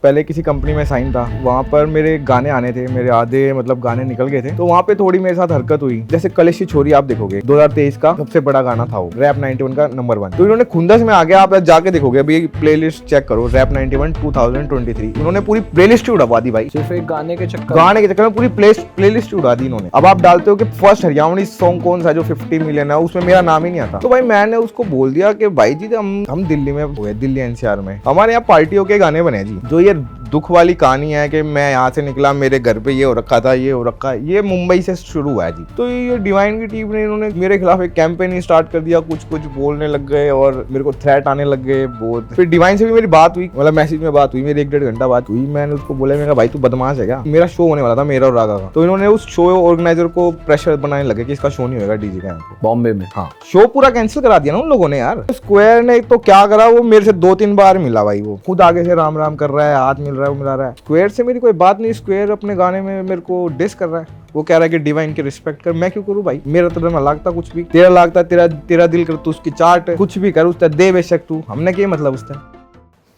पहले किसी कंपनी में साइन था, वहाँ पर मेरे गाने आने थे, मेरे आधे मतलब गाने निकल गए थे। तो वहाँ पे थोड़ी मेरे साथ हरकत हुई। जैसे कलेशी छोरी आप देखोगे 2023 का सबसे बड़ा गाना था वो, रैप 91 का नंबर 1। तो इन्होंने खुंदस में आगे आप जाके देखोगे, अभी प्लेलिस्ट चेक करो, रैप 91 2023, उन्होंने पूरी प्लेलिस्ट उड़वा दी भाई, सिर्फ एक गाने के चक्कर में पूरी प्लेलिस्ट उड़ा दी इन्होंने। अब आप डालते हो कि फर्स्ट हरियाणवी सॉन्ग कौन सा जो 50 मिलियन है, उसमें मेरा नाम ही नहीं आता। तो भाई मैंने उसको बोल दिया कि भाई जी हम दिल्ली में हुए, दिल्ली एनसीआर में हमारे यहाँ पार्टियों के गाने बने जी। जो ये दुख वाली कहानी है कि मैं यहाँ से निकला, मेरे घर पे ये हो रखा था, ये हो रखा है, ये मुंबई से शुरू हुआ है जी। तो ये डिवाइन की टीम ने इन्होंने मेरे खिलाफ एक कैंपेन ही स्टार्ट कर दिया, कुछ कुछ बोलने लग गए और मेरे को थ्रेट आने लग गए बहुत। फिर डिवाइन से भी मेरी बात हुई, मतलब मैसेज में बात हुई, मेरी 1-1.5 घंटा बात हुई। मैंने उसको बोला, मैं कहा भाई तू बदमाश है क्या, मेरा शो होने वाला था मेरा और रागा का। तो इन्होंने उस शो ऑर्गेनाइजर को प्रेशर बनाने लगे कि इसका शो नहीं होगा डीजे का यहाँ पे बॉम्बे में। हाँ, शो पूरा कैंसिल करा दिया ना उन लोगों ने यार। स्क्वायर ने तो क्या करा, वो मेरे से 2-3 बार मिला भाई, वो खुद आगे से राम राम कर रहा है, हाथ मिल रहा है, वो मिला रहा है। स्क्वायर से मेरी कोई बात नहीं, स्क्वायर अपने गाने में मेरे को डिस कर रहा है, वो कह रहा है कि डिवाइन की रिस्पेक्ट कर। मैं क्यों करूं भाई, मेरा तो ना लागता कुछ भी, तेरा लागता तेरा दिल कर, तू उसकी चाट कुछ भी कर, उसका दे बेशक तू, हमने क्या मतलब उसका।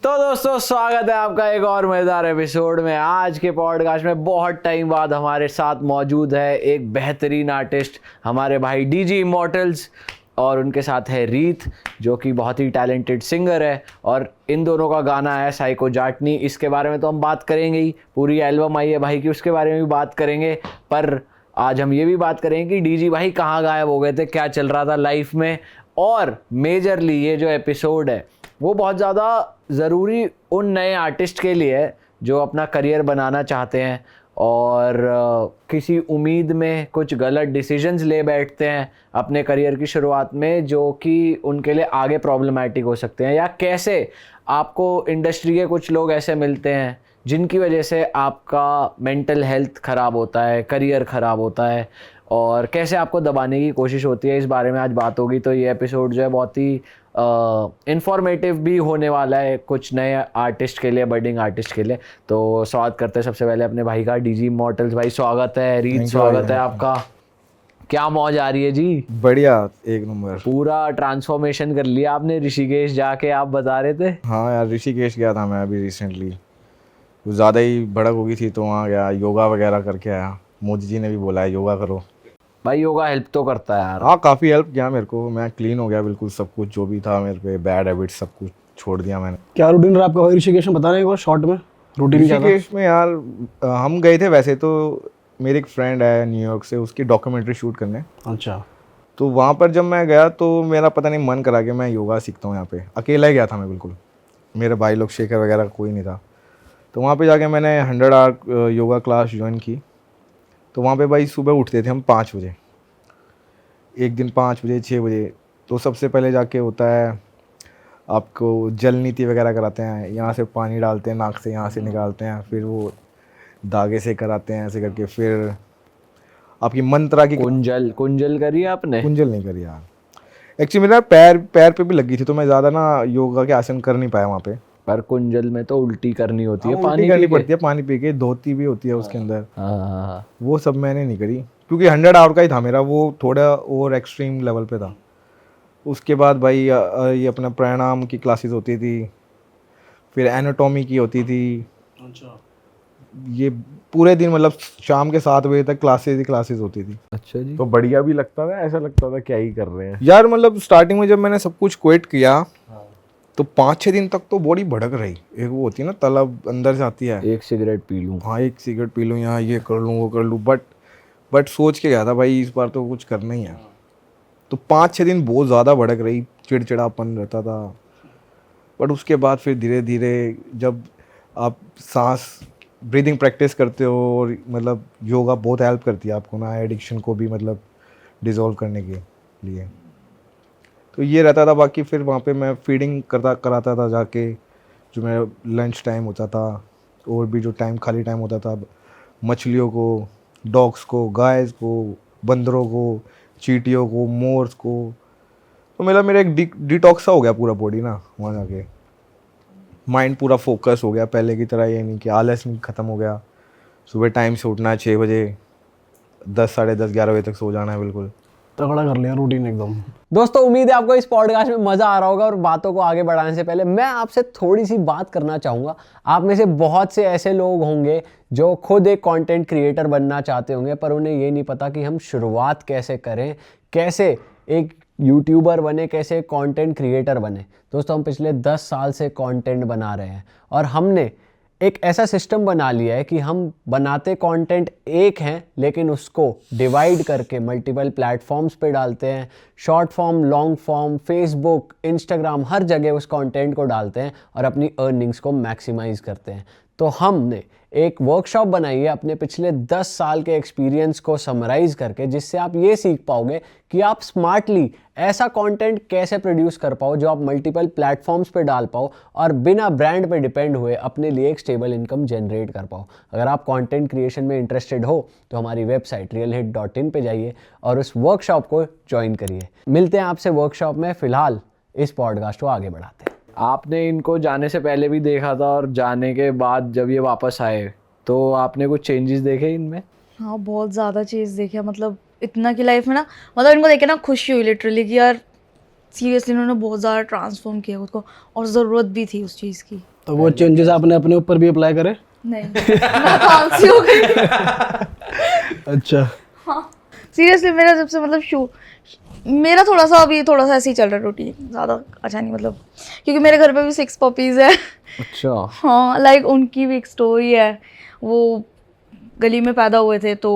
तो दोस्तों स्वागत है आपका एक और मजेदार एपिसोड में। आज के पॉडकास्ट में बहुत टाइम बाद हमारे साथ मौजूद है एक बेहतरीन आर्टिस्ट, हमारे भाई डीजी इमॉर्टल्स, और उनके साथ है रीत जो कि बहुत ही टैलेंटेड सिंगर है। और इन दोनों का गाना है साइको जाटनी, इसके बारे में तो हम बात करेंगे ही, पूरी एल्बम आई है भाई की, उसके बारे में भी बात करेंगे। पर आज हम ये भी बात करेंगे कि डीजी भाई कहाँ गायब हो गए थे, क्या चल रहा था लाइफ में। और मेजरली ये जो एपिसोड है वो बहुत ज़्यादा ज़रूरी उन नए आर्टिस्ट के लिए है जो अपना करियर बनाना चाहते हैं और किसी उम्मीद में कुछ गलत डिसीजंस ले बैठते हैं अपने करियर की शुरुआत में, जो कि उनके लिए आगे प्रॉब्लमैटिक हो सकते हैं। या कैसे आपको इंडस्ट्री के कुछ लोग ऐसे मिलते हैं जिनकी वजह से आपका मेंटल हेल्थ ख़राब होता है, करियर ख़राब होता है, और कैसे आपको दबाने की कोशिश होती है। इस बारे में आज बात होगी। तो ये एपिसोड जो है बहुत ही इंफॉर्मेटिव भी होने वाला है कुछ नए आर्टिस्ट के लिए, बडिंग आर्टिस्ट के लिए। तो स्वागत करते हैं सबसे पहले अपने भाई का, डीजी इमॉर्टल्स भाई। स्वागत है। रीत स्वागत है आपका। क्या मौज आ रही है जी? बढ़िया, एक नंबर। पूरा ट्रांसफॉर्मेशन कर लिया आपने ऋषिकेश जाके, आप बता रहे थे। हाँ यार, ऋषिकेश गया था मैं अभी रिसेंटली, कुछ ज़्यादा ही भड़क हो गई थी तो वहाँ गया, योगा वगैरह करके आया। मोदी जी ने भी बोला है योगा करो भाई। योगा हेल्प तो करता है यार। हाँ, काफ़ी हेल्प किया मेरे को, मैं क्लीन हो गया बिल्कुल, सब कुछ जो भी था मेरे पे बैड हैबिट सब कुछ छोड़ दिया मैंने। क्या रूटीन रहा आपका ऋषिकेश में, बता रहे हैं एक बार शॉर्ट में रूटीन क्या था? ऋषिकेश में यार हम गए थे वैसे तो, मेरी एक फ्रेंड है न्यूयॉर्क से, उसकी डॉक्यूमेंट्री शूट करने। अच्छा। तो वहाँ पर जब मैं गया तो मेरा पता नहीं मन करा कि मैं योगा सीखता हूँ यहाँ पे। अकेला ही गया था मैं बिल्कुल, मेरे भाई लोग शेखर वगैरह कोई नहीं था। तो वहाँ पे जाके मैंने 100 आवर योगा क्लास ज्वाइन की। तो वहाँ पे भाई सुबह उठते थे हम 5 बजे, एक दिन 5 बजे 6 बजे। तो सबसे पहले जाके होता है आपको जल नीति वगैरह कराते हैं, यहाँ से पानी डालते हैं नाक से, यहाँ से निकालते हैं, फिर वो धागे से कराते हैं ऐसे करके। फिर आपकी मंत्रा की कुंजल करी आपने? कुंजल नहीं करी यार, एक्चुअली मेरा पैर पे भी लगी थी तो मैं ज़्यादा ना योगा के आसन कर नहीं पाया वहाँ पे। पर कुंजल में तो उल्टी करनी होती है, हाँ, पानी उल्टी करनी पी के। पड़ती है, पानी पी के, धोती भी होती है उसके अंदर। हाँ। वो सब मैंने नहीं करी क्योंकि 100 आवर का ही था मेरा, वो थोड़ा और एक्सट्रीम लेवल पे था। उसके बाद भाई ये अपना प्राणायाम की क्लासेस होती थी, फिर एनाटॉमी की होती थी। अच्छा। ये पूरे दिन मतलब शाम के 7 बजे तक क्लासेस ही क्लासेस होती थी। अच्छा जी। तो बढ़िया भी लगता था, ऐसा लगता था क्या ही कर रहे हैं यार। मतलब स्टार्टिंग में जब मैंने सब कुछ क्विट किया तो 5-6 दिन तक तो बॉडी भड़क रही। एक वो होती है ना तलब अंदर से आती है, एक सिगरेट पी लूँ। हाँ एक सिगरेट पी लूँ, यहाँ ये कर लूँ वो कर लूँ, बट सोच के गया था भाई इस बार तो कुछ करना ही है। तो 5-6 दिन बहुत ज़्यादा भड़क रही, चिड़चिड़ापन रहता था। बट उसके बाद फिर धीरे धीरे जब आप सांस ब्रीदिंग प्रैक्टिस करते हो, और मतलब योगा बहुत हेल्प करती है आपको ना एडिक्शन को भी मतलब डिज़ोल्व करने के लिए। तो ये रहता था। बाकी फिर वहाँ पे मैं फीडिंग कराता था जाके, जो मेरा लंच टाइम होता था, और भी जो टाइम खाली टाइम होता था, मछलियों को, डॉग्स को, गायस को, बंदरों को, चींटियों को, मोर्स को। तो मेरा एक डिटॉक्स सा हो गया पूरा बॉडी ना वहाँ जाके। माइंड पूरा फोकस हो गया, पहले की तरह ये नहीं कि आलस नहीं, ख़त्म हो गया। सुबह टाइम से उठना है 6 बजे, 10 साढ़े 10 11 बजे तक सो जाना है बिल्कुल। तगड़ा कर लिया रूटीन एकदम। दोस्तों उम्मीद है आपको इस पॉडकास्ट में मज़ा आ रहा होगा। और बातों को आगे बढ़ाने से पहले मैं आपसे थोड़ी सी बात करना चाहूँगा। आप में से बहुत से ऐसे लोग होंगे जो खुद एक कंटेंट क्रिएटर बनना चाहते होंगे, पर उन्हें ये नहीं पता कि हम शुरुआत कैसे करें, कैसे एक यूट्यूबर बने, कैसे कंटेंट क्रिएटर बने। दोस्तों हम पिछले 10 साल से कंटेंट बना रहे हैं और हमने एक ऐसा सिस्टम बना लिया है कि हम बनाते कंटेंट एक हैं, लेकिन उसको डिवाइड करके मल्टीपल प्लेटफॉर्म्स पे डालते हैं। Short form, long form, Facebook, Instagram, हर जगह उस कंटेंट को डालते हैं और अपनी अर्निंग्स को मैक्सिमाइज करते हैं। तो हमने एक वर्कशॉप बनाई है अपने पिछले 10 साल के एक्सपीरियंस को समराइज करके, जिससे आप ये सीख पाओगे कि आप स्मार्टली ऐसा कंटेंट कैसे प्रोड्यूस कर पाओ जो आप मल्टीपल प्लेटफॉर्म्स पे डाल पाओ और बिना ब्रांड पे डिपेंड हुए अपने लिए एक स्टेबल इनकम जनरेट कर पाओ। अगर आप कंटेंट क्रिएशन में इंटरेस्टेड हो तो हमारी वेबसाइट realhit.in पे जाइए और उस वर्कशॉप को ज्वाइन करिए। मिलते हैं आपसे वर्कशॉप में। फिलहाल इस पॉडकास्ट को आगे बढ़ाते हैं। आपने इनको जाने से पहले भी देखा था और जाने के बाद जब ये वापस आए तो आपने कुछ चेंजेस देखे इनमें? हाँ, बहुत ज़्यादा चीज़ देखा। मतलब इतना की लाइफ में ना, मतलब इनको देख के ना खुशी हुई लिटरली कि यार सीरियसली इन्होंने बहुत ज़्यादा ट्रांसफॉर्म किया खुद को, और ज़रूरत भी थी उस चीज़ की। तो वो चेंजेस आपने अपने ऊपर भी अप्लाई करे? नहीं मैं कांसी हो गई। अच्छा। हाँ सीरियसली मेरा जब से मतलब मेरा थोड़ा सा ऐसे ही चल रहा है रूटीन, ज़्यादा अच्छा नहीं मतलब, क्योंकि मेरे घर पे भी 6 पपीज़ है। अच्छा। हाँ लाइक उनकी भी एक स्टोरी है। वो गली में पैदा हुए थे तो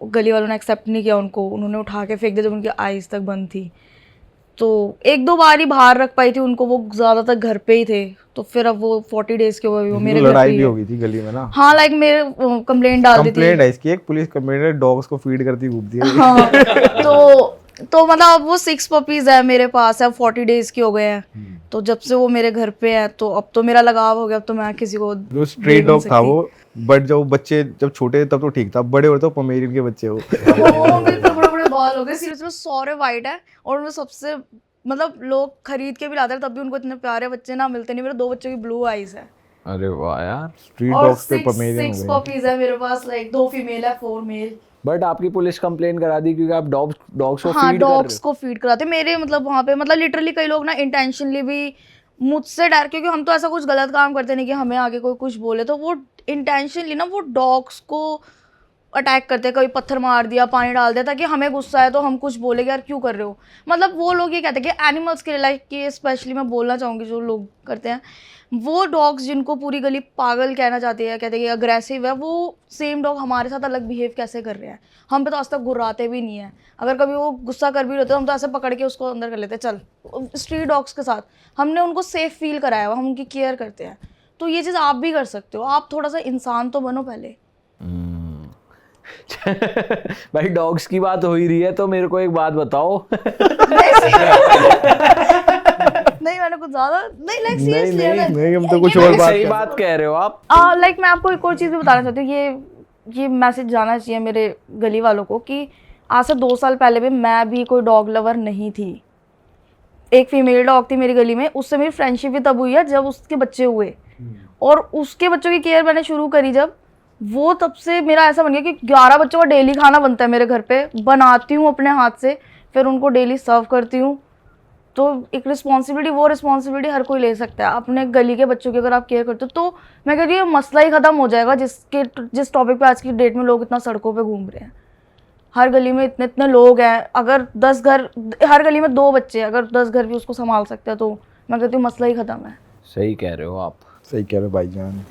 गली वालों ने एक्सेप्ट नहीं किया उनको, उन्होंने उठा के फेंक दिया जब उनकी आइज़ तक बंद थी। तो 1-2 बार ही बाहर रख पाई थी उनको, वो ज़्यादातर घर पे ही थे। तो फिर अब वो 40 डेज़ के हुए वो मेरे घर पे लड़ाई ही भी है। हो गई थी गली में ना। हाँ लाइक मेरे कंप्लेंट डाल दी थी। कंप्लेंट है इसकी, एक पुलिस कंप्लेंट है, डॉग्स को फीड करती घूमती है। हाँ तो मतलब अब वो 6 पपीज़ है मेरे पास है, 40 डेज़ के हो गए हैं। तो जब से वो मेरे घर पे है तो अब तो मेरा लगाव हो गया। अब तो मैं किसी को जो स्ट्रे डॉग था वो, बट जब बच्चे जब छोटे तब तो ठीक था, बड़े होते तो पोमेरियन के बच्चे हो। मेरे बड़े बड़े बाल हो गए सीरियसली, सारे वाइट है और उनमें सबसे मतलब लोग खरीद के भी लाते हैं तब भी उनको इतने प्यारे बच्चे ना मिलते नहीं। मेरे 2 बच्चों की ब्लू आईज है अरे वाह यार। स्ट्रीट और डॉग्स पे पोमेरियन 6 हो गए। पपीज है मेरे पास, लाइक 2 फीमेल है 4 मेल। बट आपकी पुलिस कंप्लेन करा दी क्योंकि आप डॉग्स को हाँ फीड कर डॉग्स को फीड कराते मेरे मतलब वहाँ पे, मतलब लिटरली कई लोग ना इंटेंशनली भी मुझसे डर, क्योंकि हम तो ऐसा कुछ गलत काम करते नहीं कि हमें आगे कोई कुछ बोले, तो वो इंटेंशनली ना वो डॉग्स को अटैक करते हैं। कभी पत्थर मार दिया, पानी डाल दिया, ताकि हमें गुस्सा है तो हम कुछ बोले यार क्यों कर रहे हो। मतलब वो लोग ये कहते हैं कि एनिमल्स के लाइक कि स्पेशली मैं बोलना चाहूँगी जो लोग करते हैं, वो डॉग्स जिनको पूरी गली पागल कहना चाहती है, कहते हैं कि अग्रेसिव है, वो सेम डॉग हमारे साथ अलग बिहेव कैसे कर रहे हैं। हम पे तो आज तक गुर्राते भी नहीं है। अगर कभी वो गुस्सा कर भी रहे तो हम तो ऐसे पकड़ के उसको अंदर कर लेते हैं। चल स्ट्रीट डॉग्स के साथ हमने उनको सेफ फील कराया हुआ, हम उनकी केयर करते हैं। तो ये चीज़ आप भी कर सकते हो। आप थोड़ा सा इंसान तो बनो पहले। भाई डॉग्स की बात हो ही रही है तो मेरे को एक बात बताओ। नहीं मैंने कुछ ज्यादा नहीं, लाइक सीरियसली नहीं, हम तो कुछ और बात सही बात कह रहे हो आप। लाइक मैं आपको एक और चीज़ भी बताना चाहती हूँ। ये मैसेज जाना चाहिए मेरे गली वालों को कि आज से 2 साल पहले भी मैं भी कोई डॉग लवर नहीं थी। एक फीमेल डॉग थी मेरी गली में, उससे मेरी फ्रेंडशिप भी तब हुई है जब उसके बच्चे हुए, और उसके बच्चों की केयर मैंने शुरू करी जब, वो तब से मेरा ऐसा बन गया कि 11 बच्चों का डेली खाना बनता है मेरे घर पे, बनाती हूँ अपने हाथ से, फिर उनको डेली सर्व करती हूँ। तो एक रिस्पॉन्सिबिलिटी, वो रिस्पॉन्सिबिलिटी हर कोई ले सकता है अपने गली के बच्चों की। अगर आप केयर करते हो तो मैं कहती हूँ मसला ही ख़त्म हो जाएगा जिस टॉपिक पे आज की डेट में लोग इतना सड़कों पे घूम रहे हैं। हर गली में इतने इतने लोग हैं, अगर 10 घर, हर गली में 2 बच्चे, अगर 10 घर भी उसको संभाल सकते हैं तो मैं कहती हूँ मसला ही ख़त्म है। सही कह रहे हो आप। सही कह रहे हो भाईजान।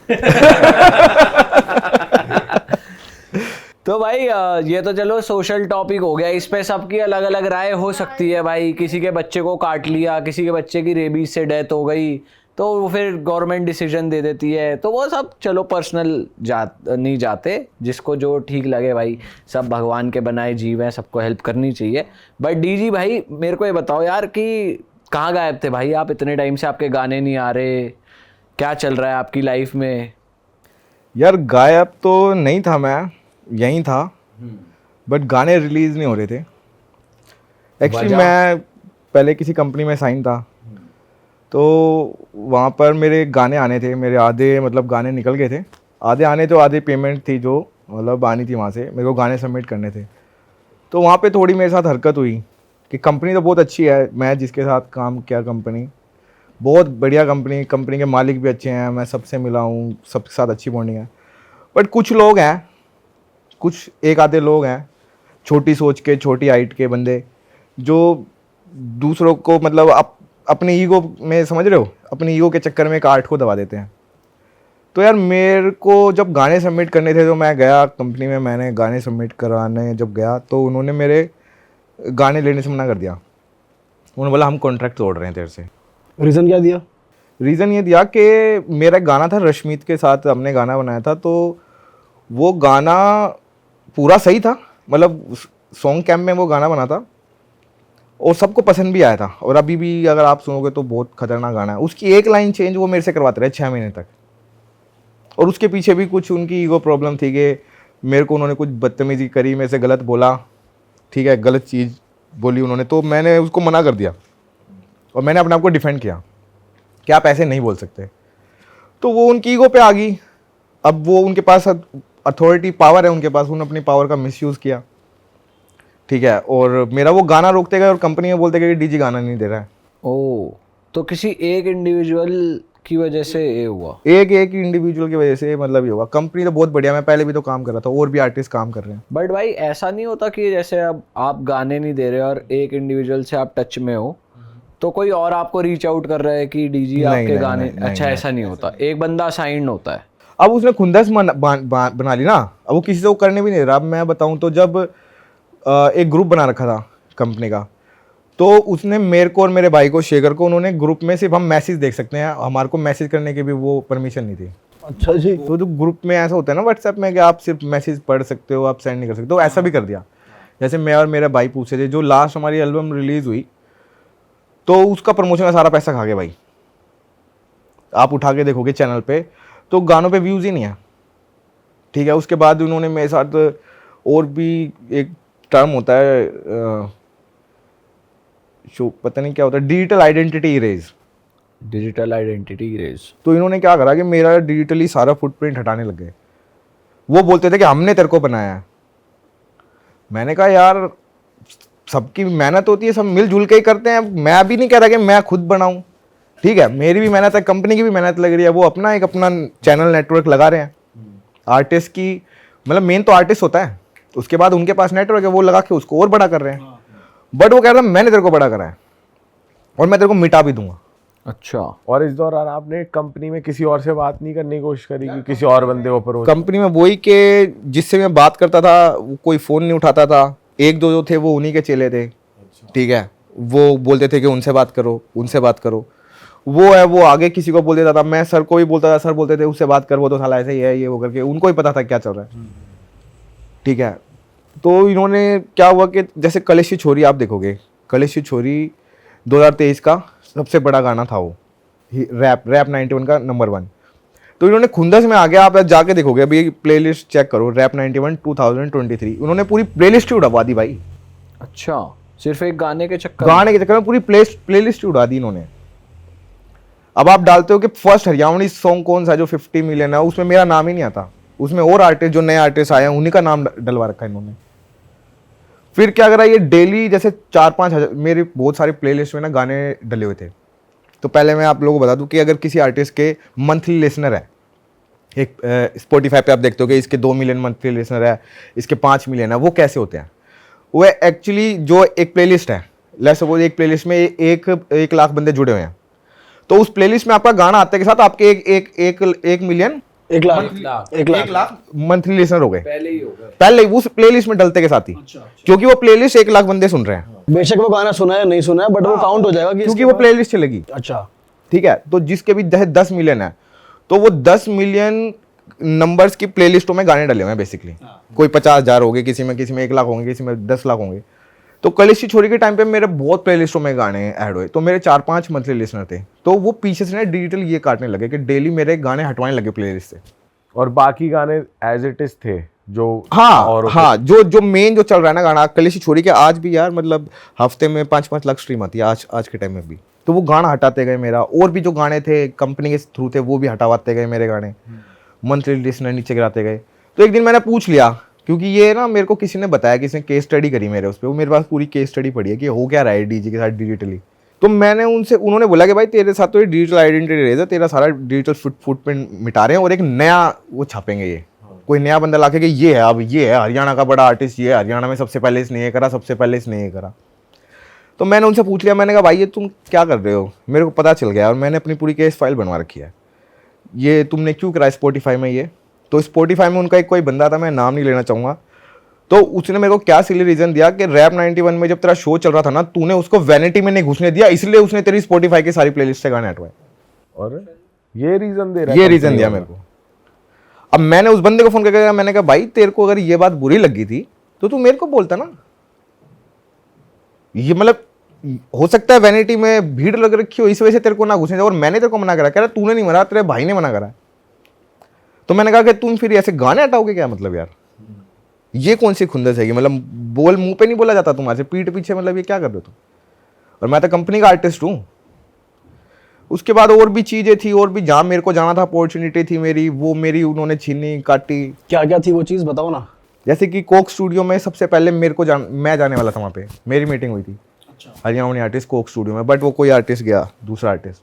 तो भाई ये तो चलो सोशल टॉपिक हो गया, इस पे सबकी अलग अलग राय हो सकती है भाई। किसी के बच्चे को काट लिया, किसी के बच्चे की रेबीज से डेथ हो गई तो वो फिर गवर्नमेंट डिसीजन दे देती है, तो वो सब चलो पर्सनल नहीं जाते, जिसको जो ठीक लगे भाई। सब भगवान के बनाए जीव हैं, सबको हेल्प करनी चाहिए। बट डीजी भाई मेरे को ये बताओ यार कि कहाँ गायब थे भाई आप इतने टाइम से? आपके गाने नहीं आ रहे, क्या चल रहा है आपकी लाइफ में? यार गायब तो नहीं था, मैं यहीं था, बट गाने रिलीज नहीं हो रहे थे। एक्चुअली मैं पहले किसी कंपनी में साइन था, तो वहाँ पर मेरे गाने आने थे, मेरे आधे मतलब गाने निकल गए थे, आधे आने तो आधे पेमेंट थी जो मतलब आनी थी वहाँ से, मेरे को गाने सबमिट करने थे। तो वहाँ पे थोड़ी मेरे साथ हरकत हुई कि कंपनी तो बहुत अच्छी है, मैं जिसके साथ काम किया कंपनी बहुत बढ़िया कंपनी, कंपनी के मालिक भी अच्छे हैं, मैं सबसे मिला हूँ, सबके साथ अच्छी बॉन्डिंग है। बट कुछ लोग हैं, कुछ एक आधे लोग हैं छोटी सोच के, छोटी हाइट के बंदे, जो दूसरों को मतलब अपने ईगो में, समझ रहे हो, अपनी ईगो के चक्कर में एक आर्ट को दबा देते हैं। तो यार मेरे को जब गाने सबमिट करने थे तो मैं गया कंपनी में, मैंने गाने सबमिट कराने जब गया तो उन्होंने मेरे गाने लेने से मना कर दिया। उन्होंने बोला हम कॉन्ट्रैक्ट तोड़ रहे हैं तेरे से। रीज़न क्या दिया? रीज़न ये दिया कि मेरा गाना था रश्मित के साथ, हमने गाना बनाया था, तो वो गाना पूरा सही था, मतलब सॉन्ग कैंप में वो गाना बना था और सबको पसंद भी आया था। और अभी भी अगर आप सुनोगे तो बहुत खतरनाक गाना है। उसकी एक लाइन चेंज वो मेरे से करवाते रहे 6 महीने तक, और उसके पीछे भी कुछ उनकी ईगो प्रॉब्लम थी कि मेरे को उन्होंने कुछ बदतमीजी करी, मेरे से गलत बोला, ठीक है, गलत चीज़ बोली उन्होंने, तो मैंने उसको मना कर दिया और मैंने अपने आप को डिफेंड किया कि आप ऐसे नहीं बोल सकते। तो वो उनकी ईगो पे आ गई। अब वो उनके पास अथॉरिटी, पावर है उनके पास, उन्होंने अपनी पावर का मिसयूज़ किया, ठीक है, और मेरा वो गाना रोकते गए और कंपनी में बोलते गए कि डीजी गाना नहीं दे रहा है। ओ, तो किसी एक इंडिविजुअल की वजह से ये हुआ? एक इंडिविजुअल की वजह से मतलब ये होगा। कंपनी तो बहुत बढ़िया, मैं पहले भी तो काम कर रहा था, और भी आर्टिस्ट काम कर रहे हैं। बट भाई ऐसा नहीं होता कि जैसे अब आप गाने नहीं दे रहे और एक इंडिविजुअल से आप टच में हो तो कोई और आपको रीच आउट कर रहा है कि डीजी आपके नहीं, गाने, नहीं, अच्छा नहीं, ऐसा नहीं होता, एक बंदा असाइंड होता है। अब उसने खुंदस बना ली ना, अब वो किसी से वो करने भी नहीं रहा। अब मैं बताऊं तो जब एक ग्रुप बना रखा था कंपनी का, तो उसने मेरे को और मेरे भाई को, शेखर को, उन्होंने ग्रुप में सिर्फ हम मैसेज देख सकते हैं, हमारे को मैसेज करने की भी वो परमिशन नहीं थी। अच्छा जी। तो जो ग्रुप में ऐसा होता है ना व्हाट्सएप में कि आप सिर्फ मैसेज पढ़ सकते हो, आप सेंड नहीं कर सकते, तो ऐसा भी कर दिया। जैसे मैं और मेरा भाई पूछे थे, जो लास्ट हमारी एल्बम रिलीज हुई तो उसका प्रमोशन का सारा पैसा खा गया भाई। आप उठा के देखोगे चैनल पे तो गानों पे व्यूज़ ही नहीं है, ठीक है। उसके बाद उन्होंने मेरे साथ और भी एक टर्म होता है, शो पता नहीं क्या होता है, digital identity erase. Digital identity erase. तो इन्होंने क्या करा कि मेरा डिजिटली सारा फुटप्रिंट हटाने लग गए। वो बोलते थे कि हमने तेरे को बनाया है। मैंने कहा यार सबकी मेहनत होती है, सब मिलजुल के ही करते हैं। मैं भी नहीं कह रहा कि मैं खुद बनाऊं, ठीक है, मेरी भी मेहनत है, कंपनी की भी मेहनत लग रही है, वो अपना चैनल नेटवर्क लगा रहे हैं। आर्टिस्ट की मतलब मेन तो आर्टिस्ट होता है, उसके बाद उनके पास नेटवर्क है, वो लगा के उसको और बड़ा कर रहे हैं। बट वो कह रहा है मैंने तेरे को बड़ा करा है और मैं तेरे को मिटा भी दूंगा। अच्छा, और इस दौरान आपने कंपनी में किसी और से बात नहीं करने की कोशिश करी कि किसी और बंदे को अप्रोच? कंपनी में वही के जिससे मैं बात करता था वो कोई फ़ोन नहीं उठाता था। एक दो जो थे वो उन्हीं के चेले थे, ठीक है, वो बोलते थे कि उनसे बात करो, उनसे बात करो। वो है वो आगे किसी को बोल देता था, मैं सर को भी बोलता था, सर बोलते थे उससे बात कर, वो तो साला ऐसे ही है, ये वो करके उनको ही पता था क्या चल रहा है, ठीक है। तो इन्होंने क्या हुआ कि जैसे कलेशी छोरी आप देखोगे, कलेशी छोरी 2023 का सबसे बड़ा गाना था वो, रैप 91 का नंबर 1। तो इन्होंने खुंदस में आ गया, आप जाके देखोगे अभी प्लेलिस्ट चेक करो, रैप 91 2023, उन्होंने पूरी प्लेलिस्ट ही उड़वा दी भाई। अच्छा, सिर्फ एक गाने के चक्कर गाने के चक्कर में पूरी प्लेलिस्ट उड़ा दी इन्होंने। अब आप डालते हो कि फर्स्ट हरियाणवी सॉन्ग कौन सा जो 50 मिलियन है, उसमें मेरा नाम ही नहीं आता, उसमें और आर्टिस्ट जो नए आर्टिस्ट आए हैं उन्हीं का नाम डलवा रखा है इन्होंने। फिर क्या करा, ये डेली जैसे 4-5 हज़ार मेरे बहुत सारे प्लेलिस्ट में ना गाने डले हुए थे। तो पहले मैं आप लोगों को बता दूं कि अगर किसी आर्टिस्ट के मंथली लिसनर है, एक स्पॉटिफाई पे आप देखते हो कि इसके 2 मिलियन मंथली लिसनर है, इसके 5 मिलियन है, वो कैसे होते हैं? वो एक्चुअली जो एक प्लेलिस्ट है, लेट्स सपोज एक प्लेलिस्ट में 1 लाख बंदे जुड़े हुए हैं, तो उस प्लेलिस्ट में आपका गाना आते के साथ आपके एक मिलियन 1 लाख मंथली लिसनर हो गए पहले ही उस प्लेलिस्ट में डलते के साथ ही। क्योंकि वो प्लेलिस्ट 1 लाख बंदे सुन रहे हैं, बेशक वो गाना सुना है नहीं सुना है, बट वो काउंट हो जाएगा कि क्योंकि वो प्लेलिस्ट चलेगी। अच्छा, ठीक है, तो जिसके भी 10 मिलियन है, तो वो 10 मिलियन नंबर्स की प्लेलिस्टों में गाने डले हुए हैं बेसिकली। कोई 50,000 होंगे, किसी में 1 लाख होंगे, किसी में 10 लाख होंगे। तो कलेशी छोरी के टाइम पे मेरे बहुत प्लेलिस्टों में गाने ऐड हुए, तो मेरे 4-5 मंथली लिसनर थे, तो वो पीछे से ना डिजिटल ये काटने लगे कि डेली मेरे गाने हटवाने लगे प्लेलिस्ट से। और बाकी गाने एज इट इज थे जो हाँ, जो मेन जो चल रहा है ना गाना कलेशी छोरी के, आज भी यार मतलब हफ्ते में 5-5 लाख स्ट्रीम आती है आज के टाइम में भी। तो वो गाना हटाते गए मेरा, और भी जो गाने थे कंपनी के थ्रू थे वो भी हटावाते गए मेरे गाने, मंथली लिसनर नीचे गिराते गए। तो एक दिन मैंने पूछ लिया क्योंकि ये ना मेरे को किसी ने बताया, किसी ने केस स्टडी करी मेरे उस पर, वो मेरे पास पूरी केस स्टडी पड़ी है कि हो क्या रहा है डीजी के साथ डिजिटली। तो मैंने उन्होंने बोला कि भाई तेरे साथ तो ये डिजिटल आइडेंटिटी रेज है, तेरा सारा डिजिटल फुटप्रिंट मिटा रहे हैं और एक नया वो छापेंगे, ये कोई नया बंदा लाके कि ये है, अब ये है हरियाणा का बड़ा आर्टिस्ट, ये है हरियाणा में सबसे पहले इसने ये करा, सबसे पहले इसने ये करा। तो मैंने उनसे पूछ लिया, मैंने कहा भाई ये तुम क्या कर रहे हो, मेरे को पता चल गया और मैंने अपनी पूरी केस फाइल बनवा रखी है, ये तुमने क्यों करा स्पॉटिफाई में ये। तो स्पॉटिफाई में उनका एक कोई बंदा था, मैं नाम नहीं लेना चाहूँगा, तो उसने मेरे को क्या सिली रीजन दिया कि रैप 91 में जब तेरा शो चल रहा था ना, तूने उसको वैनिटी में नहीं घुसने दिया, इसलिए उसने तेरी स्पॉटिफाई की सारी प्लेलिस्ट से गाने हटवाए। और ये रीजन दे रहा है, ये रीजन दिया मेरे को। अब मैंने उस बंदे को फोन करके कहा, मैंने कहा भाई तेरे को अगर ये बात बुरी लगी थी तो तू मेरे को बोलता ना, ये मतलब हो सकता है वैनिटी में भीड़ लग रखी हो इस वजह से तेरे को ना घुसने दिया और मैंने तेरे को मना करा, कह रहा तूने नहीं मना, तेरे भाई ने मना करा। तो मैंने कहा कि तुम फिर ऐसे गाने हटाओगे क्या, मतलब यार ये कौन सी खुंदस है, मतलब बोल मुंह पे नहीं बोला जाता तुम्हारे से, पीठ पीछे मतलब ये क्या कर रहे हो तुम, और मैं तो कंपनी का आर्टिस्ट हूँ। उसके बाद और भी चीजें थी, और भी जहाँ मेरे को जाना था अपॉर्चुनिटी थी मेरी, वो मेरी उन्होंने छीनी काटी। क्या क्या थी वो चीज़ बताओ ना। जैसे कि कोक स्टूडियो में सबसे पहले मेरे को मैं जाने वाला था, वहाँ पे मेरी मीटिंग हुई थी हरियाणवी आर्टिस्ट कोक स्टूडियो में, बट वो कोई आर्टिस्ट गया, दूसरा आर्टिस्ट।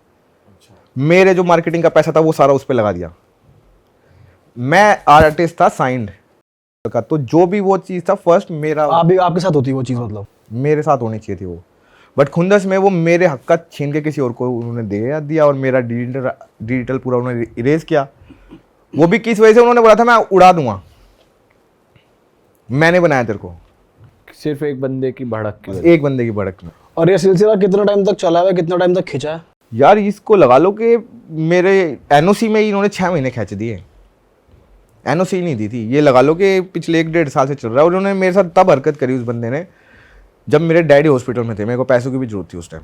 मेरे जो मार्केटिंग का पैसा था वो सारा उस पर लगा दिया। मैं आर्टिस्ट था साइंड का, तो जो भी वो चीज़ था फर्स्ट मेरा, आपके साथ होती वो चीज़, मतलब मेरे साथ होनी चाहिए थी वो, बट खुंदस में वो मेरे हक का छीन के किसी और को उन्होंने दे दिया और मेरा डिजिटल पूरा उन्होंने इरेज किया। वो भी किस वजह से, उन्होंने बोला था मैं उड़ा दूंगा, मैंने बनाया तेरे को, सिर्फ एक बंदे की भड़क की वजह। एक बंदे की भड़क में। और ये सिलसिला कितना टाइम तक चला है, कितना टाइम तक खिंचा है? यार इसको लगा लो कि मेरे एनओसी में ही इन्होंने 6 महीने खींच दिए, एनओसी नहीं दी थी, ये लगा लो कि पिछले 1-1.5 साल से चल रहा है। और उन्होंने मेरे साथ तब हरकत करी उस बंदे ने जब मेरे डैडी हॉस्पिटल में थे, मेरे को पैसों की भी जरूरत थी उस टाइम।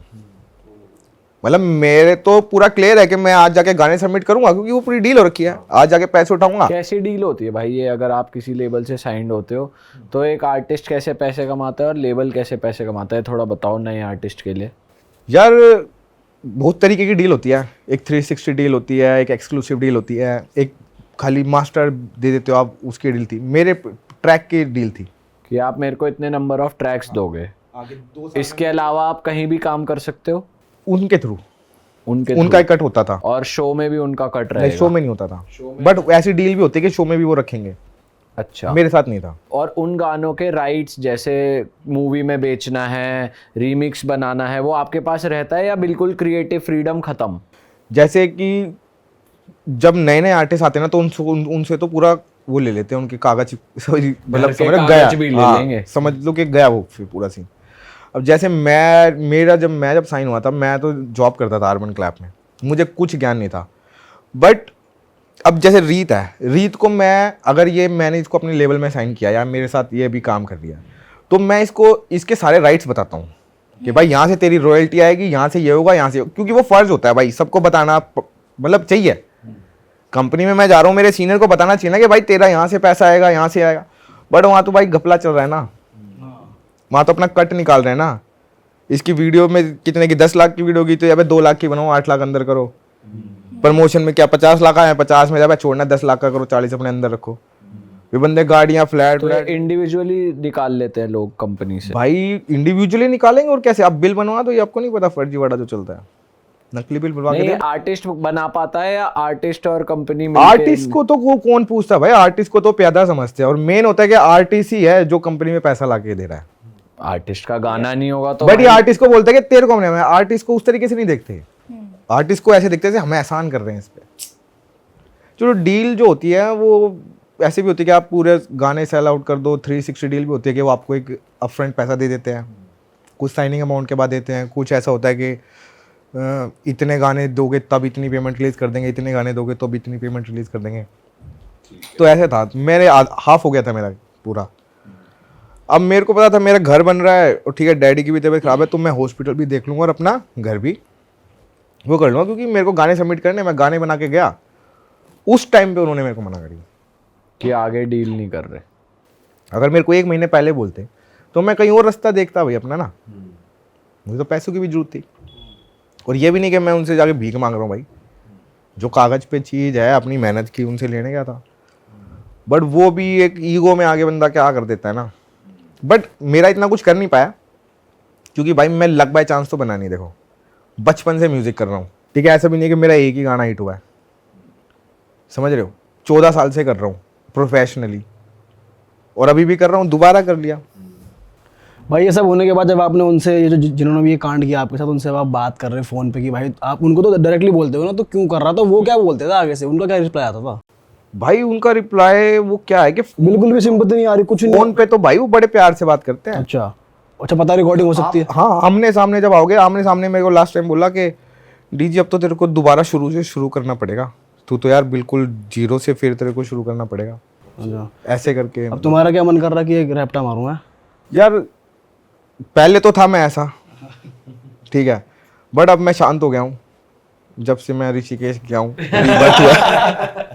मतलब मेरे तो पूरा क्लियर है कि मैं आज जाके गाने सबमिट करूंगा क्योंकि वो पूरी डील हो रखी है, आज जाके पैसे उठाऊंगा। कैसी डील होती है भाई ये, अगर आप किसी लेबल से साइंड होते हो तो एक आर्टिस्ट कैसे पैसे कमाता है और लेबल कैसे पैसे कमाता है, थोड़ा बताओ नए आर्टिस्ट के लिए। यार बहुत तरीके की डील होती है, एक 360 डील होती है, एक एक्सक्लूसिव डील होती है, एक खाली मास्टर दे देते हो आप, उसकी डील थी। मेरे ट्रैक की डील थी कि आप मेरे को इतने नंबर ऑफ ट्रैक्स दोगे, इसके अलावा आप कहीं भी काम कर सकते हो उनके थ्रू, उनके उनका एक कट होता था। और शो में भी उनका कट नहीं, रहेगा? शो में नहीं होता था, बट ऐसी डील भी होती है कि शो में भी वो रखेंगे। अच्छा, मेरे साथ नहीं था। और उन गानों के राइट्स जैसे मूवी में बेचना है, रीमिक्स बनाना है, वो आपके पास रहता है या बिल्कुल क्रिएटिव फ्रीडम खत्म? जैसे कि जब नए नए आर्टिस्ट आते हैं ना तो उनसे तो पूरा वो ले लेते हैं, उनके कागज मतलब समझ कागज भी ले लेंगे। समझ लो कि गया वो फिर पूरा सीन। अब जैसे मैं जब साइन हुआ था, मैं तो जॉब करता था अर्बन क्लैप में, मुझे कुछ ज्ञान नहीं था। बट अब जैसे रीत है, रीत को मैंने इसको अपने लेवल में साइन किया या मेरे साथ ये भी काम कर दिया, तो मैं इसको इसके सारे राइट्स बताता हूँ कि भाई यहाँ से तेरी रॉयल्टी आएगी, यहाँ से ये होगा, यहाँ से, क्योंकि वो फर्ज होता है भाई सबको बताना, मतलब चाहिए। कंपनी में मैं जा रहा हूँ, मेरे सीनियर को बताना चाहिए ना कि भाई तेरा यहाँ से पैसा आएगा, यहाँ से आएगा। बट वहाँ तो भाई घपला चल रहा है ना, वहाँ तो अपना कट निकाल रहे हैं ना। इसकी वीडियो में कितने की 10 लाख की वीडियो की तो यहाँ पे 2 लाख की बनाओ, 8 लाख अंदर करो। प्रमोशन में क्या 50 लाख आए, 50 में जब छोड़ना 10 लाख का करो, 40 अपने अंदर रखो। ये बंदे गाड़ियाँ फ्लैट तो इंडिविजुअली निकाल लेते हैं लोग कंपनी से? भाई इंडिविजुअली निकालेंगे और कैसे? आप बिल बनवा दो, ये आपको नहीं पता फर्जीवाड़ा जो चलता है, नकली बिल बनवा के। आर्टिस्ट बना पाता है या आर्टिस्ट और कंपनी में? आर्टिस्ट को तो वो कौन पूछता है भाई, आर्टिस्ट को तो प्यादा समझते हैं, और मेन होता है कि आर्टिस्ट ही है जो कंपनी में पैसा ला के दे रहा है। आर्टिस्ट का गाना नहीं होगा तो बट ये आर्टिस्ट को बोलता है कि तेरे को हमने, आर्टिस्ट को उस तरीके से नहीं देखते, आर्टिस्ट को ऐसे देखते हैं हमें एहसान कर रहे हैं इस पे। चलो डील जो होती है वो ऐसे भी होती है कि आप पूरे गाने सेल आउट कर दो। 360 डील भी होती है कि वो आपको एक अपफ्रंट पैसा दे देते हैं, कुछ साइनिंग अमाउंट के बाद देते हैं। कुछ ऐसा होता है कि इतने गाने दोगे तब इतनी पेमेंट रिलीज कर देंगे, इतने गाने दोगे तो इतनी पेमेंट रिलीज कर देंगे। तो ऐसे था, मेरे हाफ हो गया था मेरा पूरा। अब मेरे को पता था मेरा घर बन रहा है और ठीक है डैडी की भी तबीयत खराब है, तो मैं हॉस्पिटल भी देख लूँगा और अपना घर भी वो कर लूँगा, क्योंकि मेरे को गाने सबमिट करने, मैं गाने बना के गया। उस टाइम पे उन्होंने मेरे को मना करी कि आगे डील नहीं कर रहे। अगर मेरे को 1 महीने पहले बोलते तो मैं कहीं और रास्ता देखता भाई अपना ना। मुझे तो पैसों की भी जरूरत थी, और ये भी नहीं कि मैं उनसे जाके भीख मांग रहा हूँ भाई। जो कागज़ पे चीज़ है अपनी मेहनत की, उनसे लेने गया था। बट वो भी एक ईगो में आगे बंदा क्या कर देता है ना। बट मेरा इतना कुछ कर नहीं पाया क्योंकि भाई मैं लक बाय चांस तो बना नहीं, देखो बचपन से म्यूजिक कर रहा हूँ, ठीक है। ऐसा भी नहीं कि मेरा एक ही गाना हिट हुआ है, समझ रहे हो। 14 साल से कर रहा हूँ प्रोफेशनली, और अभी भी कर रहा हूँ, दोबारा कर लिया। भाई ये सब होने के बाद जब आपने उनसे ये जो जिन्होंने भी ये कांड किया आपके साथ, उनसे आप बात कर रहे हैं फ़ोन पे कि भाई आप उनको तो डायरेक्टली बोलते हो ना, तो क्यों कर रहा था, वो क्या बोलते थे आगे से, उनका क्या रिप्लाई आता था? भाई उनका रिप्लाई वो क्या है कि बिल्कुल भी सिंपैथी नहीं आ रही, कुछ नहीं। फोन पे तो भाई वो बड़े प्यार से बात करते हैं। अच्छा अच्छा, पता रिकॉर्डिंग हो सकती है। हाँ, आमने सामने जब आओगे, आमने सामने मेरे को लास्ट टाइम बोला कि डीजी अब तो तेरे को दोबारा शुरू से शुरू करना पड़ेगा, तू तो यार बिल्कुल जीरो से फिर तेरे को शुरू करना पड़ेगा, अच्छा, ऐसे करके। अब तुम्हारा क्या मन कर रहा है कि एक रैप्टा मारूं मैं? यार पहले तो था मैं ऐसा, ठीक है, बट अब मैं शांत हो गया हूँ जब से मैं ऋषिकेश गया हूँ। rebirth हुआ।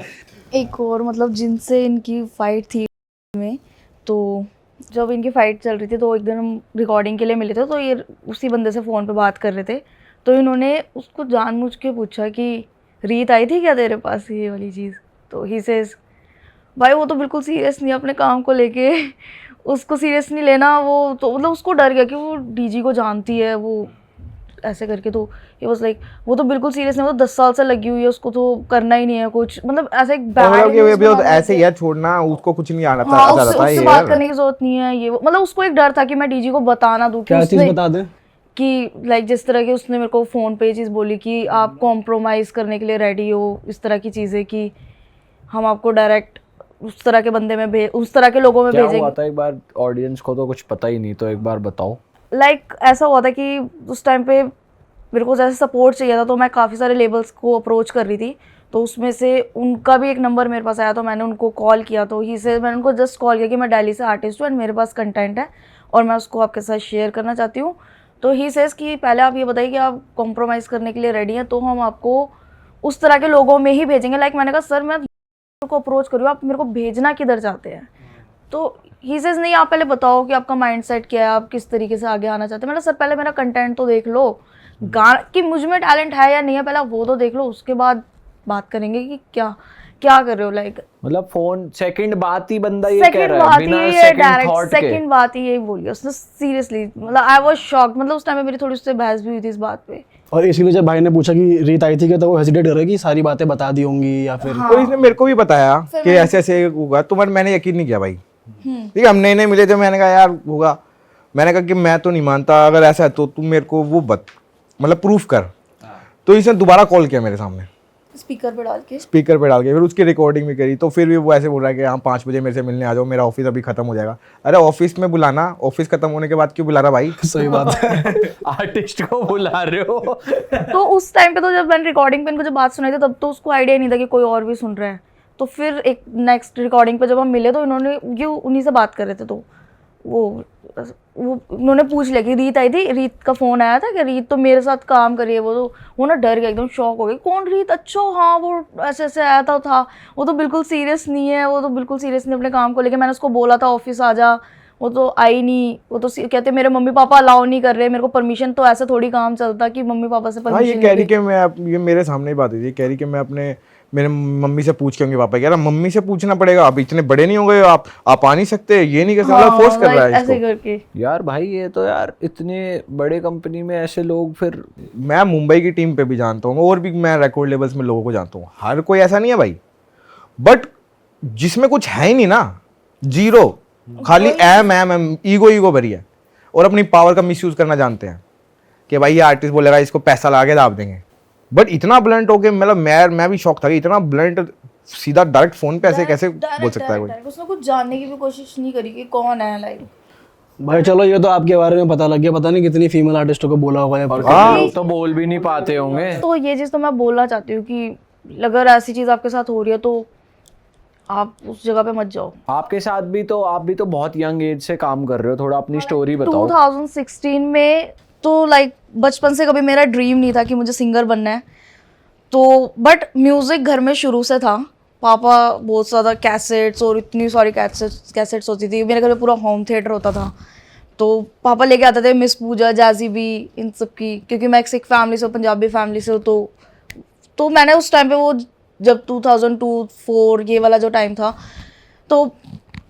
एक और मतलब जिनसे इनकी फाइट थी में, तो जब इनकी फाइट चल रही थी तो एक दिन हम रिकॉर्डिंग के लिए मिले थे, तो ये उसी बंदे से फ़ोन पे बात कर रहे थे, तो इन्होंने उसको जानबूझ के पूछा कि रीत आई थी क्या तेरे पास, ये वाली चीज़। तो ही सेज भाई वो तो बिल्कुल सीरियस नहीं, अपने काम को लेके उसको सीरियस नहीं लेना, वो तो मतलब उसको डर गया कि वो डीजी को जानती है वो ऐसे करके, तो ये वाज लाइक वो तो बिल्कुल सीरियस नहीं, वो 10 साल से लगी हुई है, उसको तो करना ही नहीं है कुछ, मतलब ऐसे एक तो मतलब कि image भी तो बना ऐसे ही देते है, छोड़ना उसको कुछ नहीं आना था, हाँ, आता था उससे ये बात यार। करने की जरूरत नहीं है, ये वो मतलब उसको एक डर था कि मैं डीजी को बता ना दूं कि क्या चीज़ उसने बता दें? कि लाइक जिस तरह की उसने मेरे को फ़ोन पे ये चीज़ बोली कि आप कॉम्प्रोमाइज़ करने के लिए रेडी हो, इस तरह की चीज़ें कि हम आपको डायरेक्ट उस तरह के बंदे में उस तरह के लोगों में क्या हुआ भेजेंगे। था एक बार, ऑडियंस को तो कुछ पता ही नहीं, तो एक बार बताओ। लाइक ऐसा हुआ था कि उस टाइम पे मेरे को जैसे सपोर्ट चाहिए था, तो मैं काफ़ी सारे लेबल्स को अप्रोच कर रही थी, तो उसमें से उनका भी एक नंबर मेरे पास आया, तो मैंने उनको कॉल किया, तो ही से मैंने उनको जस्ट कॉल किया कि मैं दिल्ली से आर्टिस्ट हूँ एंड मेरे पास कंटेंट है और मैं उसको आपके साथ शेयर करना चाहती हूँ। तो ही सेज़ कि पहले आप ये बताइए कि आप कॉम्प्रोमाइज़ करने के लिए रेडी हैं, तो हम आपको उस तरह के लोगों में ही भेजेंगे। लाइक मैंने कहा सर मैं को अप्रोच करूँ, आप मेरे को भेजना किधर चाहते हैं? तो ही सेज नहीं, आप पहले बताओ कि आपका माइंडसेट क्या है, आप किस तरीके से आगे आना चाहते हैं। मैंने सर पहले मेरा कंटेंट तो देख लो, गाना कि मुझ में टैलेंट है या नहीं है, पहले वो तो देख लो, उसके बाद बात करेंगे कि क्या क्या कर रहे हो। लाइक मतलब फोन सेकंड बात ही बंदा ये कह सेकंड रहा है बात बिना ही ये सेकंड डायरेक्ट थॉट के। सेकंड बात ही यही बोली उसने सीरियसली, मतलब आई वाज शॉक्ड। मतलब उस टाइम में मेरी थोड़ी उससे बहस भी हुई थी इस बात पे। और इसीलिए जब भाई ने पूछा कि रीत आई थी क्या, तो वो हेजिटेट कर रहे कि सारी बातें बता दी होंगी या फिर तो इसने मेरे को भी बताया कि ऐसे ऐसे होगा, तो मैंने यकीन नहीं किया भाई। ठीक है, हम नए नए मिले थे, मैंने कहा यार होगा, मैंने कहा कि मैं तो नहीं मानता, अगर ऐसा है तो तुम मेरे को वो मतलब प्रूफ कर। तो इसने दोबारा कॉल किया मेरे सामने, स्पीकर पे डाल के फिर उसकी रिकॉर्डिंग भी करी, तो फिर भी वो ऐसे बोल रहा है कि हाँ 5 बजे मेरे से मिलने आ जाओ, मेरा ऑफिस अभी खत्म हो जाएगा। अरे ऑफिस में बुलाना, ऑफिस खत्म होने के बाद क्यों बुला रहा भाई? सही बात है। आर्टिस्ट को बुला रहे हो। तो उस टाइम पे तो जब मैंने रिकॉर्डिंग पे इनको जब बात सुनाई थी, तब तो उसको आइडिया नहीं था कि कोई और भी सुन रहा है। तो फिर एक नेक्स्ट रिकॉर्डिंग पे जब हम मिले, तो इन्होंने ये उन्हीं से बात कर रहे थे, तो वो उन्होंने पूछ लिया कि रीत आई थी, रीत का फ़ोन आया था कि रीत तो मेरे साथ काम कर रही है। वो ना डर गया, एकदम शॉक हो गई, कौन रीत? अच्छा हाँ वो ऐसे ऐसे आया था वो तो बिल्कुल सीरियस नहीं है, वो तो बिल्कुल सीरियस नहीं अपने काम को लेके। मैंने उसको बोला था ऑफिस आ जा, वो तो आई नहीं, वो तो कहते मेरे मम्मी पापा अलाउ नहीं कर रहे, मेरे को परमिशन, तो ऐसे थोड़ी काम चलता कि मम्मी पापा से हाँ, ये परमिशन। कह रही कि मैं ये मेरे सामने ही बात हुई थी, कह रही कि मैं अपने मेरे मम्मी से पूछ के आऊंगी पापा। कह रहा मम्मी से पूछना पड़ेगा, आप इतने बड़े नहीं हो गए, आप आ नहीं सकते, ये नहीं कर सकते, मतलब फोर्स कर रहा है ऐसे इसको। करके। यार भाई ये तो यार इतने बड़े कंपनी में ऐसे लोग फिर। मैं मुंबई की टीम पे भी जानता हूँ, और भी मैं रिकॉर्ड लेवल्स में लोगों को जानता हूँ, हर कोई ऐसा नहीं है भाई, बट जिसमें कुछ है ही नहीं ना, जीरो, खाली एम ईगो भरी है, और अपनी पावर का मिसयूज करना जानते हैं कि भाई ये आर्टिस्ट बोलेगा इसको पैसा लगा के दाब देंगे। बट इतना ब्लंट हो गया, मतलब मैं भी शॉक था कि इतना ब्लंट सीधा डायरेक्ट फोन पे ऐसे कैसे बोल सकता है कोई? उसने कुछ जानने की भी कोशिश नहीं करी कि कौन है। लाइक भाई चलो ये तो आपके बारे में पता लग गया, पता नहीं कितनी फीमेल आर्टिस्टों को बोला होगा और या लोग तो बोल भी नहीं पाते होंगे। तो ये चीज़ तो मैं बोलना चाहती हूँ कि अगर ऐसी चीज़ आपके साथ हो रही है तो आप उस जगह पे मत जाओ। आपके साथ भी तो, आप भी तो बहुत यंग एज से काम कर रहे हो, थोड़ा अपनी स्टोरी बताओ। 2016 में तो लाइक बचपन से कभी मेरा ड्रीम नहीं था कि मुझे सिंगर बनना है, तो बट म्यूज़िक घर में शुरू से था। पापा बहुत ज़्यादा कैसेट्स, और इतनी सारी कैसेट्स होती थी, मेरे घर में पूरा होम थिएटर होता था, तो पापा लेके आते थे मिस पूजा, जैज़ी बी, इन सब की, क्योंकि मैं एक सिख फैमिली से, पंजाबी फैमिली से हूँ, तो मैंने उस टाइम पे वो जब 2002-4 ये वाला जो टाइम था, तो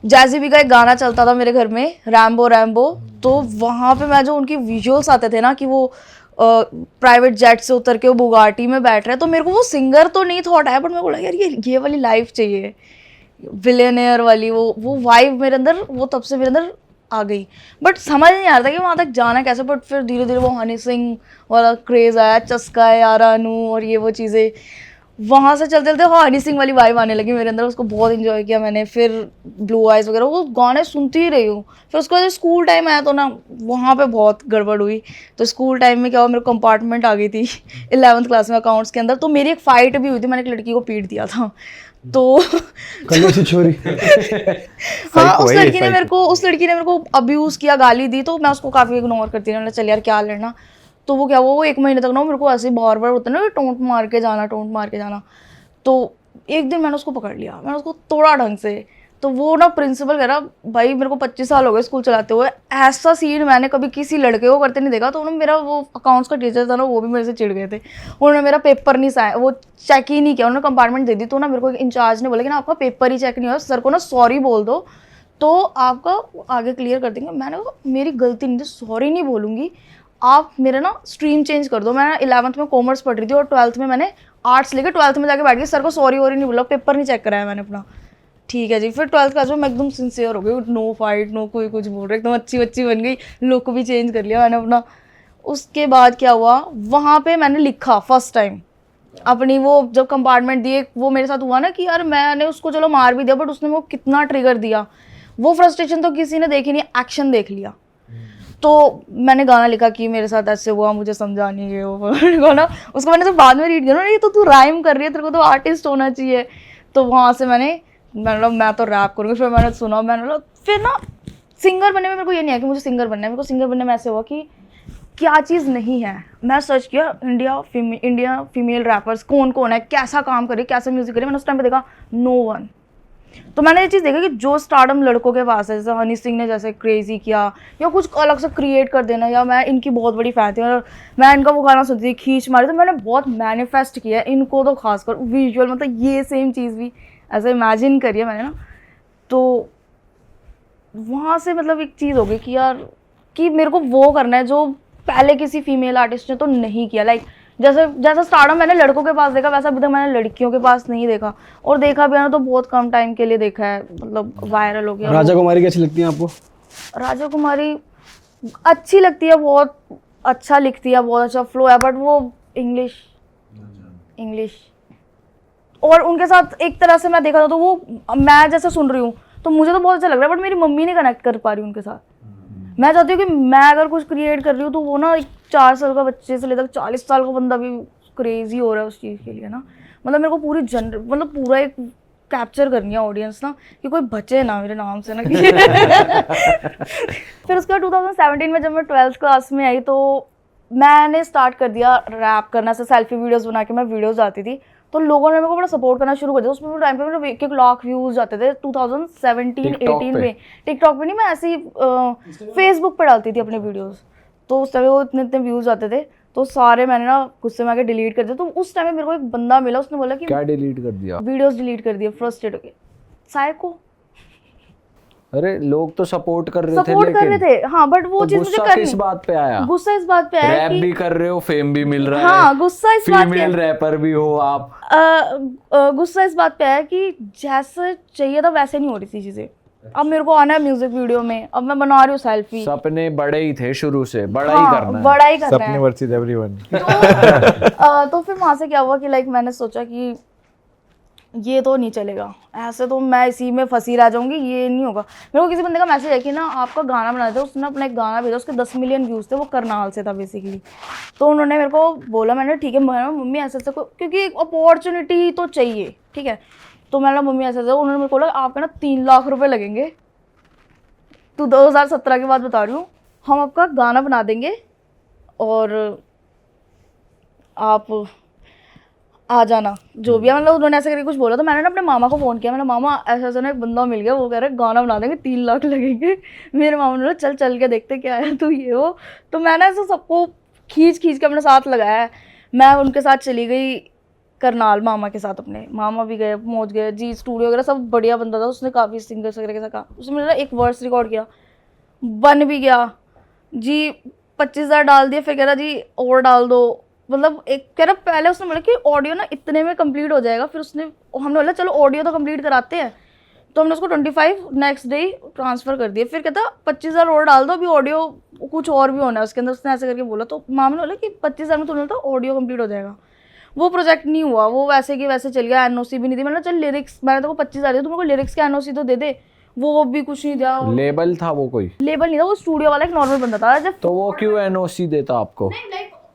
जैसे भी का एक गाना चलता था मेरे घर में, रैम्बो रैम्बो, तो वहाँ पे मैं जो उनकी विजुअल्स आते थे ना कि वो प्राइवेट जेट से उतर के वो बुगाटी में बैठ रहे हैं, तो मेरे को वो सिंगर तो नहीं थॉट आया, बट मैं बोला यार ये वाली लाइफ चाहिए, बिलियनियर वाली वो वाइब मेरे अंदर, वो तब से मेरे अंदर आ गई। बट समझ नहीं आ रहा था कि वहाँ तक जाना कैसे, बट फिर धीरे धीरे वो हनी सिंह वाला क्रेज़ आया, चस्का है यारानू और ये वो चीज़ें, वहाँ से चलते चलते हनी सिंह वाली वाइब आने लगी मेरे अंदर, उसको बहुत इन्जॉय किया मैंने। फिर ब्लू आइज़ वगैरह वो गाने सुनती ही रही हूँ। फिर उसके बाद स्कूल टाइम आया तो ना वहाँ पे बहुत गड़बड़ हुई। तो स्कूल टाइम में क्या हुआ, मेरे कंपार्टमेंट आ गई थी 11th क्लास में अकाउंट्स के अंदर, तो मेरी एक फ़ाइट भी हुई थी, मैंने एक लड़की को पीट दिया था। तो कल छोरी हाँ, उस लड़की ने मेरे को अब्यूज़ किया, गाली दी, तो मैं उसको काफ़ी इग्नोर करती रही, चल यार क्या लड़ना। तो वो क्या हुआ, वो 1 महीने तक ना मेरे को ऐसे बार बार होता है ना टोंट मार के जाना। तो एक दिन मैंने उसको पकड़ लिया, मैंने उसको तोड़ा ढंग से। तो वो ना प्रिंसिपल कह रहा, भाई मेरे को 25 साल हो गए स्कूल चलाते हुए, ऐसा सीन मैंने कभी किसी लड़के को करते नहीं देखा। तो उन्होंने मेरा, वो अकाउंट्स का टीचर था ना, वो भी मेरे से चिढ़ गए थे। उन्होंने मेरा पेपर नहीं वो चेक ही नहीं किया, उन्होंने कंपार्टमेंट दे दी। तो ना मेरे को इंचार्ज ने बोला कि ना आपका पेपर ही चेक नहीं हुआ, सर को ना सॉरी बोल दो तो आपका आगे क्लियर कर देंगे। मैंने कहा मेरी गलती नहीं थी, सॉरी नहीं बोलूँगी, आप मेरा ना स्ट्रीम चेंज कर दो। मैं 11th में कॉमर्स पढ़ रही थी और 12th में मैंने आर्ट्स लेके 12th में जाके बैठ गई, सर को सॉरी वॉरी नहीं बोला, पेपर नहीं चेक कराया मैंने अपना। ठीक है जी। फिर 12th क्लास में मैं एकदम सिंसियर हो गई, नो फाइट, नो कोई कुछ बोल रहा, एकदम अच्छी बच्ची बन गई, लुक भी चेंज कर लिया मैंने अपना। उसके बाद क्या हुआ, वहाँ पे मैंने लिखा फर्स्ट टाइम अपनी, वो जब कंपार्टमेंट दिए, वो मेरे साथ हुआ ना कि यार मैंने उसको चलो मार भी दिया, बट उसने वो कितना ट्रिगर दिया, वो फ्रस्ट्रेशन तो किसी ने देखी नहीं, एक्शन देख लिया। तो मैंने गाना लिखा कि मेरे साथ ऐसे हुआ, मुझे समझा नहीं गया वो गाना। उसको मैंने जब बाद में रीड किया ना, ये तो तू राइम कर रही है, तेरे को तो आर्टिस्ट होना चाहिए। तो वहाँ से मैंने मैं तो रैप करूँगी। फिर मैंने सुना, फिर ना सिंगर बनने में मेरे को ये नहीं है कि मुझे सिंगर बनना है, मेरे को सिंगर बनने में ऐसे हुआ कि क्या चीज़ नहीं है। मैं सर्च किया इंडिया फीमेल रैपर्स कौन कौन है, कैसा काम करे, कैसा म्यूजिक करे। मैंने उस टाइम पे देखा नो वन। तो मैंने ये चीज़ देखा कि जो स्टारडम लड़कों के पास है, जैसे हनी सिंह ने जैसे क्रेजी किया या कुछ अलग से क्रिएट कर देना, या मैं इनकी बहुत बड़ी फ़ैन थी और मैं इनका वो गाना सुनती थी खींच मारी, तो मैंने बहुत मैनिफेस्ट किया इनको, तो खासकर विजुअल, मतलब ये सेम चीज़ भी ऐसे इमेजिन करिए मैंने ना। तो वहाँ से मतलब एक चीज़ हो गई कि यार कि मेरे को वो करना है जो पहले किसी फीमेल आर्टिस्ट ने तो नहीं किया। लाइक जैसा स्टारडम मैंने लड़कों के पास देखा, वैसा अभी तक मैंने लड़कियों के पास नहीं देखा, और देखा भी है ना तो बहुत कम टाइम के लिए देखा है, मतलब वायरल हो गया। राजा कुमारी कैसी लगती है आपको? राजा कुमारी अच्छी लगती है, बहुत अच्छा लिखती है, बहुत अच्छा फ्लो है, बट वो इंग्लिश और उनके साथ एक तरह से मैं देखा था तो वो मैं जैसे सुन रही हूँ तो मुझे तो बहुत अच्छा लग रहा है, बट मेरी मम्मी नहीं कनेक्ट कर पा रही उनके साथ। मैं चाहती हूँ कि मैं अगर कुछ क्रिएट कर रही हूँ तो वो ना 4 साल का बच्चे से लेकर 40 साल का बंदा भी क्रेजी हो रहा है उस चीज़ के लिए ना। मतलब मेरे को पूरी मतलब पूरा एक कैप्चर करनी है ऑडियंस ना, कि कोई बचे ना मेरे नाम से ना कि फिर उसके बाद 2017 में जब मैं 12th क्लास में आई तो मैंने स्टार्ट कर दिया रैप करना। से सेल्फी वीडियोस बना के मैं वीडियोस डालती थी, तो लोगों ने मेरे को बड़ा सपोर्ट करना शुरू कर दिया। उसमें टाइम पे मेरे 1 लाख व्यूज़ जाते थे 2017-18 में। टिकटॉक पे नहीं, मैं ऐसे ही फेसबुक पे डालती थी अपने वीडियोस, तो उस टाइम वो इतने व्यूज़ आते थे, तो सारे मैंने ना गुस्से में आके डिलीट कर दिया। तो उस टाइम में मेरे को एक बंदा मिला, उसने बोला कि क्या डिलीट कर दिया? वीडियोस डिलीट कर दिए, फ्रस्ट्रेट होके। साइको अरे लोग तो सपोर्ट कर रहे थे हाँ, बट वो चीज मुझे गुस्सा किस बात पे आया? गुस्सा इस बात पे आया रैप भी कर रहे हो, फेम भी मिल रहा है। हाँ, गुस्सा इस बात पे, फीमेल रैपर भी हो आप। गुस्सा इस बात पे आया कि जैसे चाहिए था वैसे नहीं हो रही थी चीजें। अब मेरे को आना है म्यूजिक वीडियो में, अब मैं बना रही हूँ सेल्फी। सपने बड़े ही थे शुरू से, बड़ा ही हाँ, करना है, बड़ा ही करना सपने है। Versus everyone. तो फिर वहाँ से क्या हुआ कि लाइक मैंने सोचा कि ये तो नहीं चलेगा, ऐसे तो मैं इसी में फंसी रह जाऊंगी, ये नहीं होगा। मेरे को किसी बंदे का मैसेज है कि ना आपका गाना बना था, उसने अपना एक गाना भेजा, उसके 10 मिलियन व्यूज़ थे, वो करनाल से था बेसिकली। तो उन्होंने मेरे को बोला, मैंने ठीक है मम्मी ऐसे ऐसे, क्योंकि एक अपॉर्चुनिटी तो चाहिए, ठीक है। तो मैंने मम्मी ऐसे ऐसे, उन्होंने मेरे को बोला आपके ना 3 लाख रुपए लगेंगे, तो 2017 की बात बता रही हूँ, हम आपका गाना बना देंगे और आप आ जाना जो भी है। मतलब उन्होंने ऐसे करके कुछ बोला। तो मैंने ना अपने मामा को फ़ोन किया, मैंने मामा ऐसा ऐसा ना एक बंदा मिल गया, वो कह रहे गाना बना देंगे 3 लाख लगेंगे। मेरे मामा ने बोला चल के देखते क्या है तू ये हो। तो मैंने ऐसे सबको खींच के अपने साथ लगाया है। मैं उनके साथ चली गई करनाल मामा के साथ, अपने मामा भी गए, पहुँच गए जी, स्टूडियो वगैरह सब बढ़िया बंदा था, उसने काफ़ी सिंगर्स वगैरह के साथ कहा, उसने मेरा एक वर्स रिकॉर्ड किया, बन भी गया जी, 25,000 डाल दिए, फिर कह रहा जी और डाल दो, मतलब एक कह रहा, पहले उसने बोला कि ऑडियो ना इतने में कंप्लीट हो जाएगा, फिर हमने बोला चलो ऑडियो तो कंप्लीट कराते हैं, तो हमने उसको 25 नेक्स्ट डे ट्रांसफ़र कर दिए, फिर कहता 25,000 और डाल दो, अभी ऑडियो कुछ और भी होना है उसके अंदर, उसने ऐसे करके बोला, तो मामा ने बोला कि 25,000 में तुमने तो ऑडियो कंप्लीट हो जाएगा। वो प्रोजेक्ट नहीं हुआ, वो वैसे कि वैसे चल गया, एनओसी भी नहीं दी, मतलब चल लिरिक्स, मैंने तो 25,000 दिया, तुम मेरे को लिरिक्स का एनओसी तो दे दे, वो भी कुछ नहीं दिया। लेबल था वो कोई? लेबल नहीं था, वो स्टूडियो वाला एक नॉर्मल बंदा था। जब तो वो क्यों एनओसी देता आपको?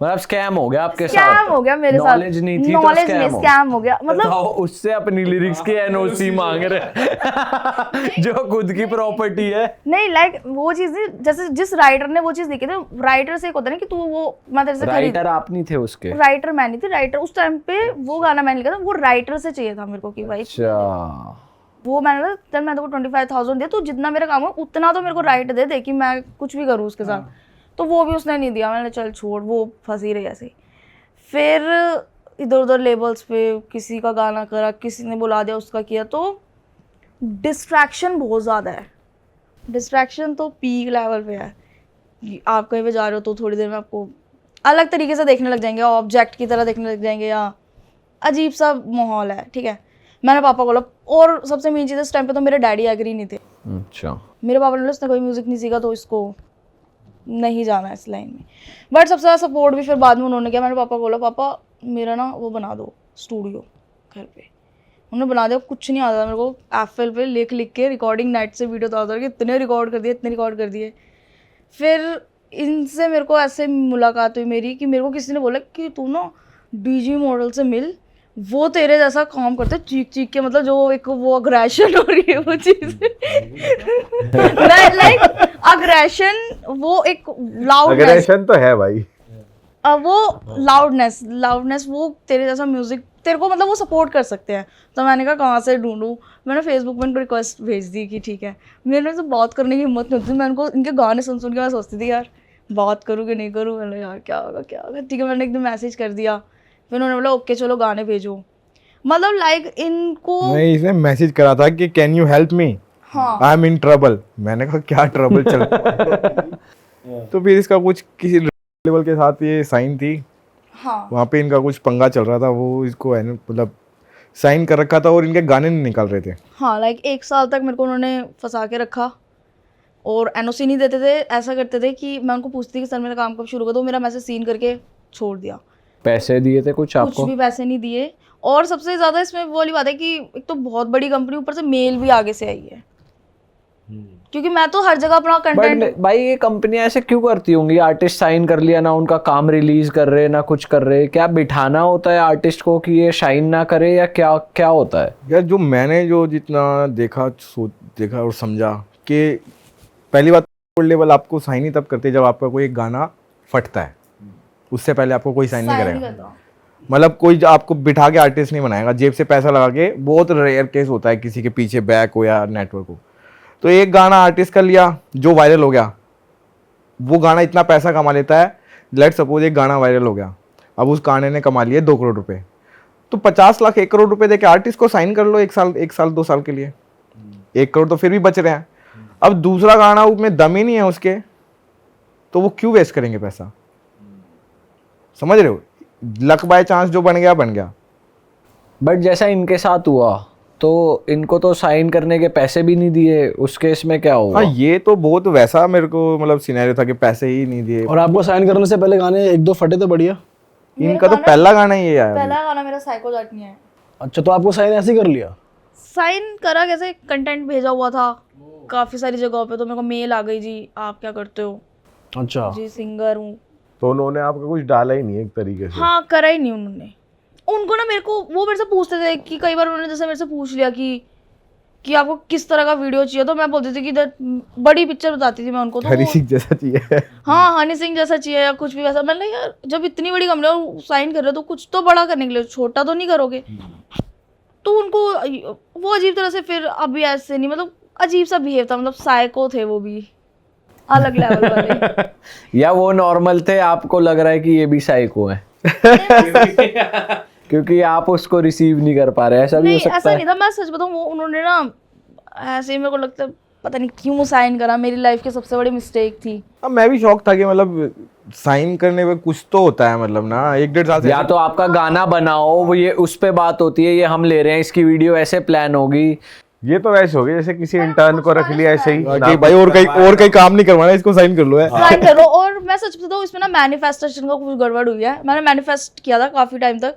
मतलब स्कैम हो गया आपके साथ? स्कैम हो गया मेरे साथ, नॉलेज नहीं थी तो नॉलेज नहीं, स्कैम हो गया, मतलब तो उससे अपनी लिरिक्स की एनओसी मांग रहे जो खुद की प्रॉपर्टी है। नहीं लाइक वो चीज़ नहीं, जैसे जिस राइटर ने वो चीज़ लिखी थी, राइटर से एक होता है ना कि तू वो मैं तेरे से राइटर आप नहीं थे उसके? राइटर मैं नहीं थी, राइटर उस टाइम पे वो गाना मैंने लिखा था, वो राइटर से चाहिए था मेरे को कि भाई अच्छा, वो मैंने बोला चल मैं तो 25,000 दिया, तो जितना मेरा काम हो उतना तो मेरे को राइट दे दे कि मैं कुछ भी करूँ उसके साथ, तो वो भी उसने नहीं दिया। मैंने चल छोड़, वो फंसी रही ऐसे ही। फिर इधर उधर लेबल्स पे किसी का गाना करा, किसी ने बुला दिया, उसका किया, तो डिस्ट्रैक्शन बहुत ज़्यादा है, डिस्ट्रैक्शन तो पीक लेवल पे है। आप कहीं पे जा रहे हो तो थोड़ी देर में आपको अलग तरीके से देखने लग जाएंगे, ऑब्जेक्ट की तरह देखने लग जाएंगे, या अजीब सा माहौल है, ठीक है। मैंने पापा को बोला, और सबसे मेन चीज़ इस टाइम पे तो मेरे डैडी एग्री नहीं थे। अच्छा, मेरे पापा ने बोला इसने कोई म्यूज़िक नहीं सीखा तो इसको नहीं जाना इस लाइन में, बट सबसे ज़्यादा सपोर्ट भी फिर बाद में उन्होंने किया। मैंने पापा को बोला पापा मेरा ना वो बना दो स्टूडियो घर पे, उन्होंने बना दिया। कुछ नहीं आता मेरे को, एफएल पे लिख लिख के रिकॉर्डिंग नेट से वीडियो उतार के इतने रिकॉर्ड कर दिए, इतने रिकॉर्ड कर दिए। फिर इनसे मेरे को ऐसे मुलाकात हुई मेरी कि मेरे को किसी ने बोला कि तू ना डीजी मॉडल से मिल, वो तेरे जैसा काम करते चीख चीख के, मतलब जो एक वो अग्रेशन हो रही है वो चीज़ लाइक अग्रेशन, वो एक लाउडनेस, अग्रेशन तो है भाई, वो लाउडनेस वो तेरे जैसा म्यूजिक तेरे को, मतलब वो सपोर्ट कर सकते हैं। तो मैंने कहा कहाँ से ढूंढूं, मैंने फेसबुक में उनको रिक्वेस्ट भेज दी कि ठीक है। मेरे से बात करने की हिम्मत नहीं होती थी, मैं उनको इनके गाने सुन सुन के मैं सोचती थी यार बात करूँ कि नहीं करूँ, मैंने यार क्या होगा क्या होगा, ठीक है। मैंने एकदम मैसेज कर दिया, फिर उन्होंने बोला ओके चलो गाने भेजो, मतलब लाइक इनको नहीं, इसने मैसेज करा था कि कैन यू हेल्प मी, हाँ आई एम इन ट्रबल। मैंने कहा क्या ट्रबल चल रहा है? तो फिर इसका कुछ किसी लेवल के साथ ये साइन थी, हाँ वहाँ पे इनका कुछ पंगा चल रहा था, वो इसको मतलब साइन कर रखा था और इनके गाने नहीं निकाल रहे थे। हाँ लाइक 1 साल तक मेरे को उन्होंने फंसा के रखा और एनओसी नहीं देते थे। ऐसा करते थे कि मैं उनको पूछती थी कि सर मेरा काम कब शुरू होगा, तो मेरा मैसेज सीन करके छोड़ दिया। पैसे दिए थे कुछ आपको? कुछ भी पैसे नहीं दिए, और सबसे ज़्यादा इसमें वो वाली बात है कि एक तो बहुत बड़ी कंपनी, ऊपर से मेल भी आगे से आई है, क्योंकि मैं तो हर जगह अपना कंटेंट। बट भाई ये कंपनियां ऐसे क्यों करती होंगी? आर्टिस्ट साइन कर लिया ना, उनका काम रिलीज कर रहे ना कुछ कर रहे, क्या बिठाना होता है आर्टिस्ट को कि ये शाइन ना करे, या क्या क्या होता है? यार जो मैंने जो जितना देखा देखा और समझा कि पहली बात लेवल आपको साइन ही तब करते हैं जब आपका कोई एक गाना फटता है, उससे पहले आपको कोई साइन नहीं करेगा। मतलब कोई आपको बिठा के आर्टिस्ट नहीं बनाएगा जेब से पैसा लगा के, बहुत रेयर केस होता है किसी के पीछे बैक हो या नेटवर्क हो। तो एक गाना आर्टिस्ट कर लिया जो वायरल हो गया, वो गाना इतना पैसा कमा लेता है। लेट सपोज एक गाना वायरल हो गया, अब उस गाने ने कमा लिए 2 करोड़ रुपए, तो 50 लाख 1 करोड़ रुपए देके आर्टिस्ट को साइन कर लो 1 साल 2 साल के लिए, 1 करोड़ तो फिर भी बच रहे हैं। अब दूसरा गाना उसमें दम ही नहीं है उसके, तो वो क्यों वेस्ट करेंगे पैसा? समझ रहे हो? लक बाय चांस जो बन गया बन गया। बट जैसा इनके साथ हुआ तो इनको तो साइन करने के पैसे भी नहीं दिए, उस केस में क्या हुआ? हाँ, ये तो बहुत वैसा मेरे को मतलब सिनेरियो था कि पैसे ही नहीं दिए। और आपको साइन करने से पहले गाने 1-2 फटे तो बढ़िया। इनका तो पहला गाना ही है। पहला गाना मेरा साइको जाट नहीं है। अच्छा, तो आपको साइन ऐसे ही कर लिया? साइन करा कैसे, कंटेंट भेजा हुआ था काफ़ी सारी जगहों पे, तो मेरे को मेल आ गई जी आप क्या करते हो। अच्छा जी सिंगर हूँ। तो उन्होंने आपका कुछ डाला ही नहीं एक तरीके से? हाँ करा ही नहीं उन्होंने। उनको ना मेरे को वो मेरे से पूछते थे कि कई बार उन्होंने जैसे मेरे से पूछ लिया कि आपको किस तरह का वीडियो चाहिए, तो मैं बोलती थी कि बड़ी पिक्चर बताती थी मैं उनको, तो हरी सिंह जैसा चाहिए। हाँ हनी सिंह जैसा चाहिए या कुछ भी वैसा। मैंने यार जब इतनी बड़ी कंपनी और साइन कर रहे हो तो कुछ तो बड़ा करने के लिए, छोटा तो नहीं करोगे। तो उनको वो अजीब तरह से, फिर अभी ऐसे नहीं, मतलब अजीब सा बिहेव था, मतलब साइको थे वो भी अलग लेवल वाले। या वो नॉर्मल थे, आपको लग रहा है कि ये भी साइको है? क्योंकि आप उसको रिसीव नहीं कर पा रहे, ऐसा भी हो नहीं सकता ऐसा है। नहीं था, मैं सच बताऊं वो उन्होंने ना ऐसे ही मेरे को लगता है पता नहीं क्यों साइन करा, मेरी लाइफ की सबसे बड़ी मिस्टेक थी। अब मैं भी शौक था कि मतलब साइन करने में कुछ तो होता है, मतलब ना 1-1.5 साल से या तो आपका गाना बनाओ, वो ये उस पे बात होती है, ये हम ले रहे हैं इसकी वीडियो, ऐसे प्लान होगी। ये तो वैसे हो गया जैसे किसी इंटर्न को रख लिया ऐसे ही कि भाई और कहीं काम नहीं करवाना, इसको साइन कर लो है। साइन करो। और मैं सच बताऊं इसमें ना मैनिफेस्टेशन का कुछ गड़बड़ हुई है। मैंने मैनिफेस्ट किया था काफी टाइम तक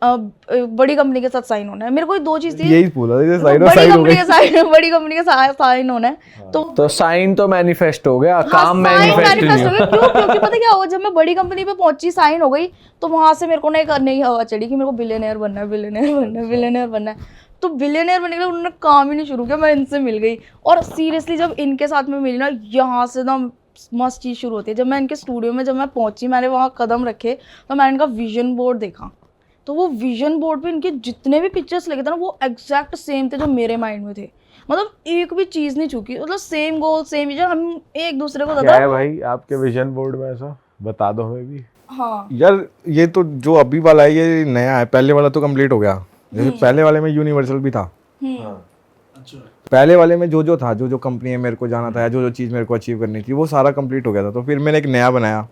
बड़ी कंपनी के साथ साइन होना है। मेरे को 2 चीज थी, यही बोला था, साइन और बड़ी साइन हो कंपनी गई। के साइन, बड़ी कंपनी के साथ साइन होना है। तो साइन तो मैनिफेस्ट हो गया, काम हाँ, sign मैनिफेस्ट नहीं manifest हो है। गया। क्यों? क्योंकि पता क्या हुआ, जब मैं बड़ी कंपनी पे पहुंची, साइन हो गई, तो वहां से मेरे को ना एक नई हवा चढ़ी कि मेरे को बिलियनर बनना है, बिलियनर बनना है, बिलियनर बनना है। तो बिलियनर बनने के लिए उन्होंने काम ही नहीं शुरू किया, मैं इनसे मिल गई। और सीरियसली जब इनके साथ में मिली ना, यहाँ से ना मस्त चीज़ शुरू होती है। जब मैं इनके स्टूडियो में जब मैं पहुंची, मैंने वहाँ कदम रखे, तो मैंने इनका विजन बोर्ड देखा। तो वो विजन बोर्ड पे इनके जितने भी पिक्चर्स लगे थे ना, वो एग्जैक्ट सेम थे जो मेरे माइंड में थे। मतलब एक भी चीज़ नहीं चूकी, मतलब सेम गोल सेम विजन। हम एक दूसरे को क्या ज़्यादा है भाई आपके विजन बोर्ड में, ऐसा बता दो हमें भी। हाँ यार ये तो जो अभी वाला है ये नया है, पहले वाला तो कंप्लीट हो गया। जैसे पहले वाले में यूनिवर्सल भी था। पहले वाले में जो था, जो कंपनी मेरे को जाना था, जो चीज़ मेरे को अचीव करनी थी, वो सारा कंप्लीट हो गया था। तो फिर मैंने एक नया बनाया,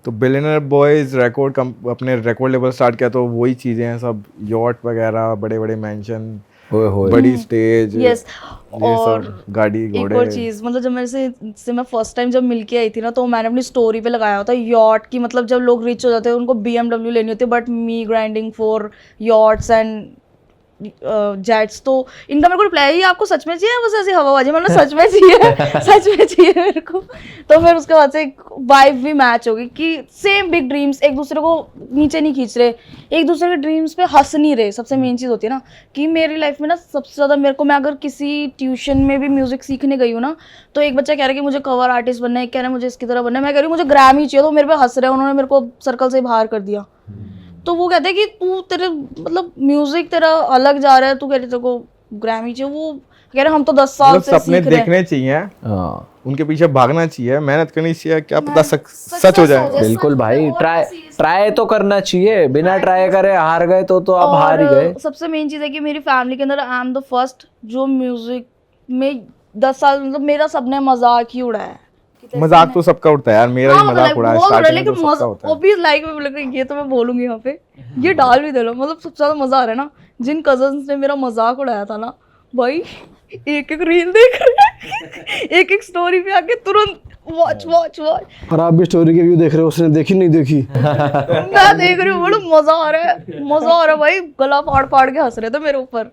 तो बिलियनर बॉयज रिकॉर्ड अपने रिकॉर्ड लेवल स्टार्ट किया। तो वही चीज़ें हैं सब, यॉट वगैरह, बड़े बड़े मैंशन, ओए होए। बड़ी स्टेज, यस। ये और सब गाड़ी एक और घोड़े। चीज, मतलब जब मेरे से मैं फर्स्ट टाइम जब मिलके आई थी ना, तो मैंने अपनी स्टोरी पे लगाया होता यॉट की। मतलब जब लोग रिच हो जाते हैं उनको BMW लेनी होती है, but me grinding for yachts and jets. तो इनका मेरे को रिप्लाई, आपको सच में चाहिए? बस ऐसी हवाबाजी, मतलब सच में चाहिए, सच में चाहिए मेरे को। तो फिर उसके बाद से एक वाइब भी मैच होगी कि सेम बिग ड्रीम्स, एक दूसरे को नीचे नहीं खींच रहे, एक दूसरे के ड्रीम्स पे हंस नहीं रहे। सबसे मेन चीज़ होती है ना कि मेरी लाइफ में ना सबसे ज़्यादा मेरे को, मैं अगर किसी ट्यूशन में भी म्यूजिक सीखने गई हूँ ना, तो एक बच्चा कह रहा है कि मुझे कवर आर्टिस्ट बनना है, एक कह रहा है मुझे इसकी तरह बनना है, मैं कह रही हूँ मुझे ग्रैमी चाहिए, तो मेरे पे हंस रहे हैं, उन्होंने मेरे को सर्कल से बाहर कर दिया। तो वो कहते हैं कि तू तेरे मतलब म्यूजिक तेरा अलग जा रहा है, तू कह रही तेरे को ग्रैमी चाहिए। वो कह रहे हम तो 10 साल मतलब से सपने सीख रहे हैं। देखने चाहिए, हाँ उनके पीछे भागना चाहिए, मेहनत करनी चाहिए, क्या पता सच हो जाए। बिल्कुल भाई, ट्राई तो करना चाहिए। बिना ट्राई करे हार गए तो आप हार ही गए। सबसे मेन चीज़ है कि मेरी फैमिली के अंदर आई एम द फर्स्ट जो म्यूजिक में 10 साल, मतलब मेरा सबने मजाक ही उड़ाया। मजाक तो सबका उड़ता है यार, मेरा ही मजाक उड़ाया स्टार्टिंग में, तो लेकिन सबका होता है। ऑब्वियस लाइक में बोलेंगे, ये तो मैं बोलूंगी यहाँ पे, ये डाल भी दे लो। मतलब सबसे ज्यादा मजा आ रहा है ना, जिन कजन्स ने मेरा मजाक उड़ाया था ना भाई, एक एक रील देख रहे हैं, एक एक स्टोरी पे आके तुरंत वॉच वॉच वॉच। और आप भी स्टोरी के व्यू देख रहे हो, उसने देखी नहीं देखी? मैं देख रही हूँ, बड़ा मजा आ रहा है, मजा आ रहा है भाई। गला फाड़ फाड़ के हंस रहे थे मेरे ऊपर।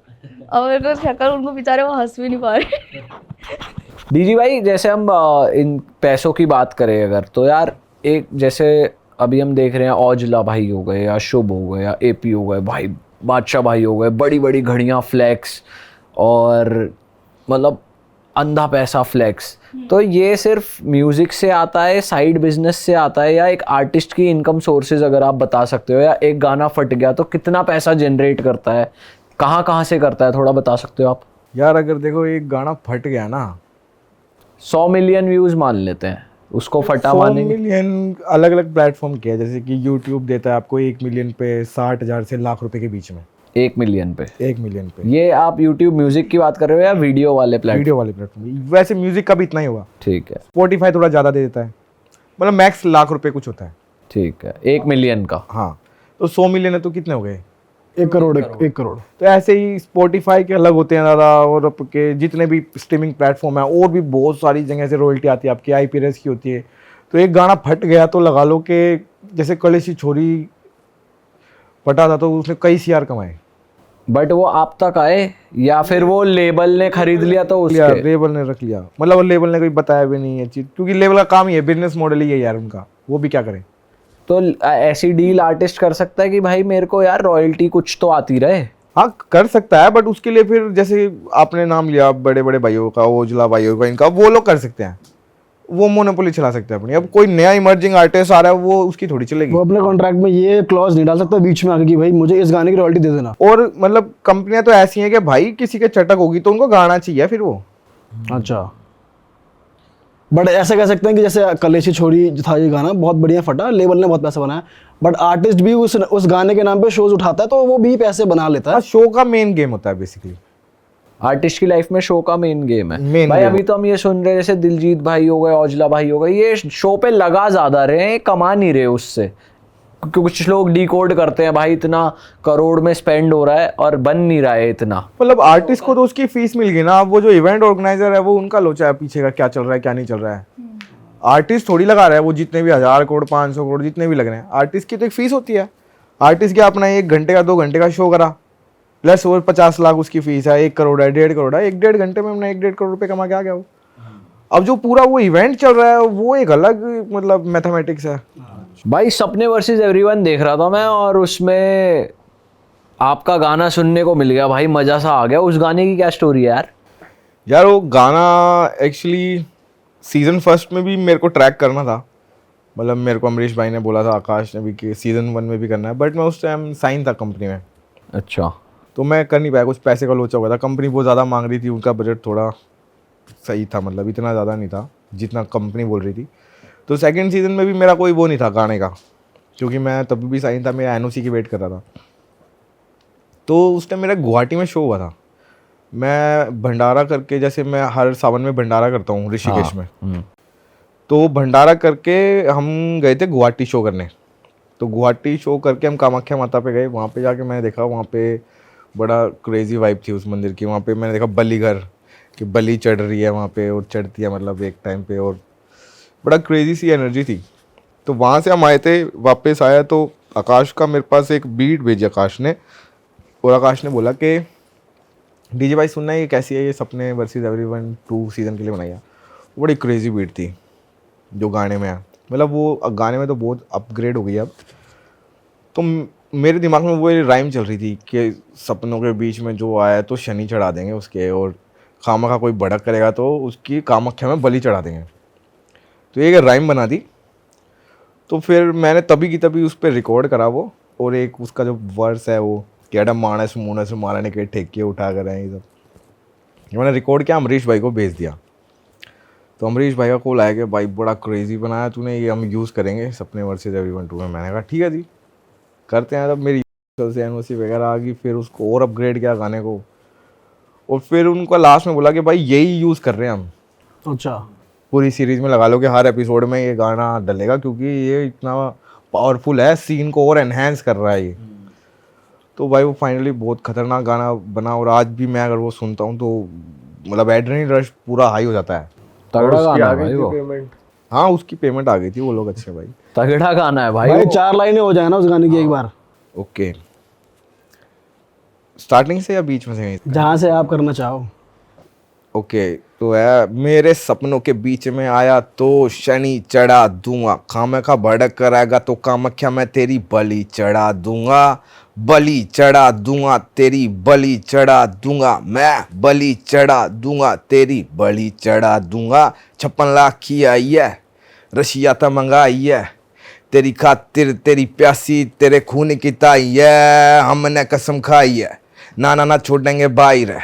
अब मेरे को शक्ल, उनको बेचारे वो हंस भी नहीं पा रहे। डीजी भाई, जैसे हम इन पैसों की बात करें अगर, तो यार एक जैसे अभी हम देख रहे हैं औजला भाई हो गए, या शुभ हो गए, या AP हो गए भाई, बादशाह भाई हो गए, बड़ी बड़ी घड़ियाँ फ्लेक्स, और मतलब अंधा पैसा फ्लेक्स। तो ये सिर्फ म्यूजिक से आता है, साइड बिजनेस से आता है, या एक आर्टिस्ट की इनकम सोर्सेज अगर आप बता सकते हो, या एक गाना फट गया तो कितना पैसा जनरेट करता है, कहाँ कहाँ से करता है, थोड़ा बता सकते हो आप? यार अगर देखो एक गाना फट गया ना, 100 मिलियन व्यूज मान लेते हैं, उसको फटा 100 मानेंगे। मिलियन अलग अलग प्लेटफॉर्म किया, जैसे कि YouTube देता है आपको 1 मिलियन पे 60,000 से लाख रुपए के बीच में। 1 मिलियन पे? 1 मिलियन पे। ये आप YouTube म्यूजिक की बात कर रहे हो या वीडियो वाले प्लेटफॉर्म? वीडियो वाले प्लेटफॉर्म। वैसे म्यूजिक का भी इतना ही होगा। ठीक है, Spotify थोड़ा ज़्यादा दे देता है, मतलब मैक्स लाख रुपए कुछ होता है। ठीक है, 1 मिलियन का। हाँ, तो 100 मिलियन है तो कितने हो गए? 1 करोड़ 1 करोड़। तो ऐसे ही Spotify के अलग होते हैं ज़्यादा, और आपके जितने भी स्ट्रीमिंग प्लेटफॉर्म है, और भी बहुत सारी जगह से रॉयल्टी आती है आपकी, IPRS की होती है। तो एक गाना फट गया तो लगा लो कि जैसे कलेशी छोरी फटा था तो उसने कई CR कमाए। बट वो आप तक आए, या फिर वो लेबल ने खरीद लिया तो उसके? लेबल ने रख लिया, मतलब वो लेबल ने कोई बताया भी नहीं है चीज़, क्योंकि लेबल का काम ही है, बिजनेस मॉडल ही है यार उनका, वो भी क्या करें। तो ऐसी डील आर्टिस्ट कर सकता है कि भाई मेरे को यार रॉयल्टी कुछ तो आती रहे। हाँ कर सकता है, बट उसके लिए फिर जैसे आपने नाम लिया बड़े बड़े भाइयों का, ओजला भाइयों का, इनका, वो लोग कर सकते हैं, वो मोनोपोली चला सकते हैं अपनी। अब कोई नया इमर्जिंग आर्टिस्ट आ रहा है, वो उसकी थोड़ी चलेगी। वो अपने कॉन्ट्रैक्ट में ये क्लॉज नहीं डाल सकता बीच में आके कि भाई मुझे इस गाने की रॉयल्टी दे देना। और मतलब कंपनियां तो ऐसी हैं कि भाई किसी के चटक होगी तो उनको गाना चाहिए फिर वो। अच्छा, बट ऐसा कह सकते हैं कि जैसे कलेशी छोड़ी जो था ये गाना बहुत बढ़िया फटा, लेवल ने बहुत पैसा बनाया, बट आर्टिस्ट भी उस गाने के नाम पे शोज उठाता है तो वो भी पैसे बना लेता है। शो का मेन गेम होता है बेसिकली। आर्टिस्ट की लाइफ में शो का मेन गेम है Main भाई। game। अभी तो हम ये सुन रहे हैं जैसे दिलजीत भाई हो गए, औजला भाई हो गए, ये शो पे लगा ज्यादा रहे हैं, कमा नहीं रहे उससे, क्योंकि कुछ लोग डिकोड करते हैं भाई इतना करोड़ में स्पेंड हो रहा है और बन नहीं रहा है इतना। मतलब आर्टिस्ट को तो उसकी फीस मिल गई ना, अब वो जो इवेंट ऑर्गेनाइजर है वो उनका लोचा है पीछे का क्या चल रहा है क्या नहीं चल रहा है। आर्टिस्ट थोड़ी लगा रहा है, वो जितने भी 1000 करोड़ 500 करोड़ जितने भी लग रहे हैं, आर्टिस्ट की तो एक फीस होती है। आर्टिस्ट क्या अपना 1 घंटे का 2 घंटे का शो करा, प्लस और 50 लाख उसकी फीस है, 1 करोड़ है 1.5 करोड़ है, 1-1.5 घंटे में हमने 1-1.5 करोड़ रुपए कमा के आ गया वो। अब जो पूरा वो इवेंट चल रहा है वो एक अलग मतलब मैथमेटिक्स है। भाई सपने वर्सेस एवरीवन देख रहा था मैं, और उसमें आपका गाना सुनने को मिल गया भाई, मजा सा आ गया। उस गाने की क्या स्टोरी है यार? यार वो गाना एक्चुअली सीजन 1 में भी मेरे को ट्रैक करना था, मतलब मेरे को अमरीश भाई ने बोला था, आकाश ने भी कि सीजन 1 में भी करना है, बट मैं उस टाइम साइन था कंपनी में, अच्छा। तो मैं कर नहीं पाया, कुछ पैसे का लोचा हुआ था, कंपनी बहुत ज़्यादा मांग रही थी, उनका बजट थोड़ा सही था, मतलब इतना ज़्यादा नहीं था जितना कंपनी बोल रही थी। तो सेकंड सीज़न में भी मेरा कोई वो नहीं था गाने का, क्योंकि मैं तब भी साइन था, मेरा एनओसी की वेट कर रहा था। तो उस टाइम मेरा गुवाहाटी में शो हुआ था, मैं भंडारा करके, जैसे मैं हर सावन में भंडारा करता हूँ ऋषिकेश में, तो भंडारा करके हम गए थे गुवाहाटी शो करने। तो गुवाहाटी शो करके हम कामाख्या माता पे गए, वहाँ पे जाके मैंने देखा, वहाँ पे बड़ा क्रेजी वाइब थी उस मंदिर की। वहाँ पे मैंने देखा बलि घर, कि बलि चढ़ रही है वहाँ पे, और चढ़ती है मतलब एक टाइम पे, और बड़ा क्रेजी सी एनर्जी थी। तो वहाँ से हम आए थे, वापस आया तो आकाश का मेरे पास एक बीट भेजी आकाश ने, और आकाश ने बोला कि डीजे भाई सुनना है ये कैसी है, ये सपने वर्सेस एवरीवन 2 सीज़न के लिए बनाई है। वो बड़ी क्रेजी बीट थी जो गाने में है, मतलब वो गाने में तो बहुत अपग्रेड हो गई अब। तो मेरे दिमाग में वो राइम चल रही थी कि सपनों के बीच में जो आया तो शनि चढ़ा देंगे उसके, और खामखा कोई भड़क करेगा तो उसकी कामाख्या में बलि चढ़ा देंगे। तो ये राइम बना दी। तो फिर मैंने तभी की तभी उस पर रिकॉर्ड करा वो, और एक उसका जो वर्स है वो केड़ा मानस मुनस मारने के ठेके उठा कर ये सब मैंने रिकॉर्ड किया, अमरीश भाई को भेज दिया। तो अमरीश भाई का कॉल आया कि भाई बड़ा क्रेजी बनाया तूने, ये हम यूज़ करेंगे सपने वर्सेस एवरीवन 2 में। मैंने कहा ठीक है जी करते हैं। तब मेरी से एनओसी वगैरह आ गई, फिर उसको और अपग्रेड किया गाने को, और फिर उनको लास्ट में बोला कि भाई यही यूज़ कर रहे हैं हम, अच्छा, पूरी सीरीज़ में लगा लो कि हर एपिसोड में ये गाना डलेगा, क्योंकि ये इतना पावरफुल है, सीन को और एनहेंस कर रहा है ये। तो भाई वो फाइनली बहुत खतरनाक गाना बना, और आज भी मैं अगर वो सुनता हूँ तो मतलब एड्रेनलिन रश पूरा हाई हो जाता है। तगड़ा गाना आ है गई भाई थी वो। पेमेंट। हाँ उसकी पेमेंट आ गई थी, वो लोग अच्छे भाई। तगड़ा गाना है भाई भाई वो। 4 लाइनें हो जाए ना उस गाने की एक बार, ओके, स्टार्टिंग से या बीच में से? जहाँ से आप करना चाहो। ओके, तो है मेरे सपनों के बीच में आया तो शनि चढ़ा दूंगा, कामाख्या भड़क कर आएगा तो कामाख्या मैं तेरी बलि चढ़ा दूंगा, बलि चढ़ा दूंगा तेरी बलि चढ़ा दूंगा, मैं बलि चढ़ा दूंगा तेरी बलि चढ़ा दूंगा। 56 लाख की आई है रशिया था मंगाई है, तेरी खातिर तेरी प्यासी तेरे खून की ताई है, हमने कसम खाई है ना ना ना छोड़ेंगे भाई रे,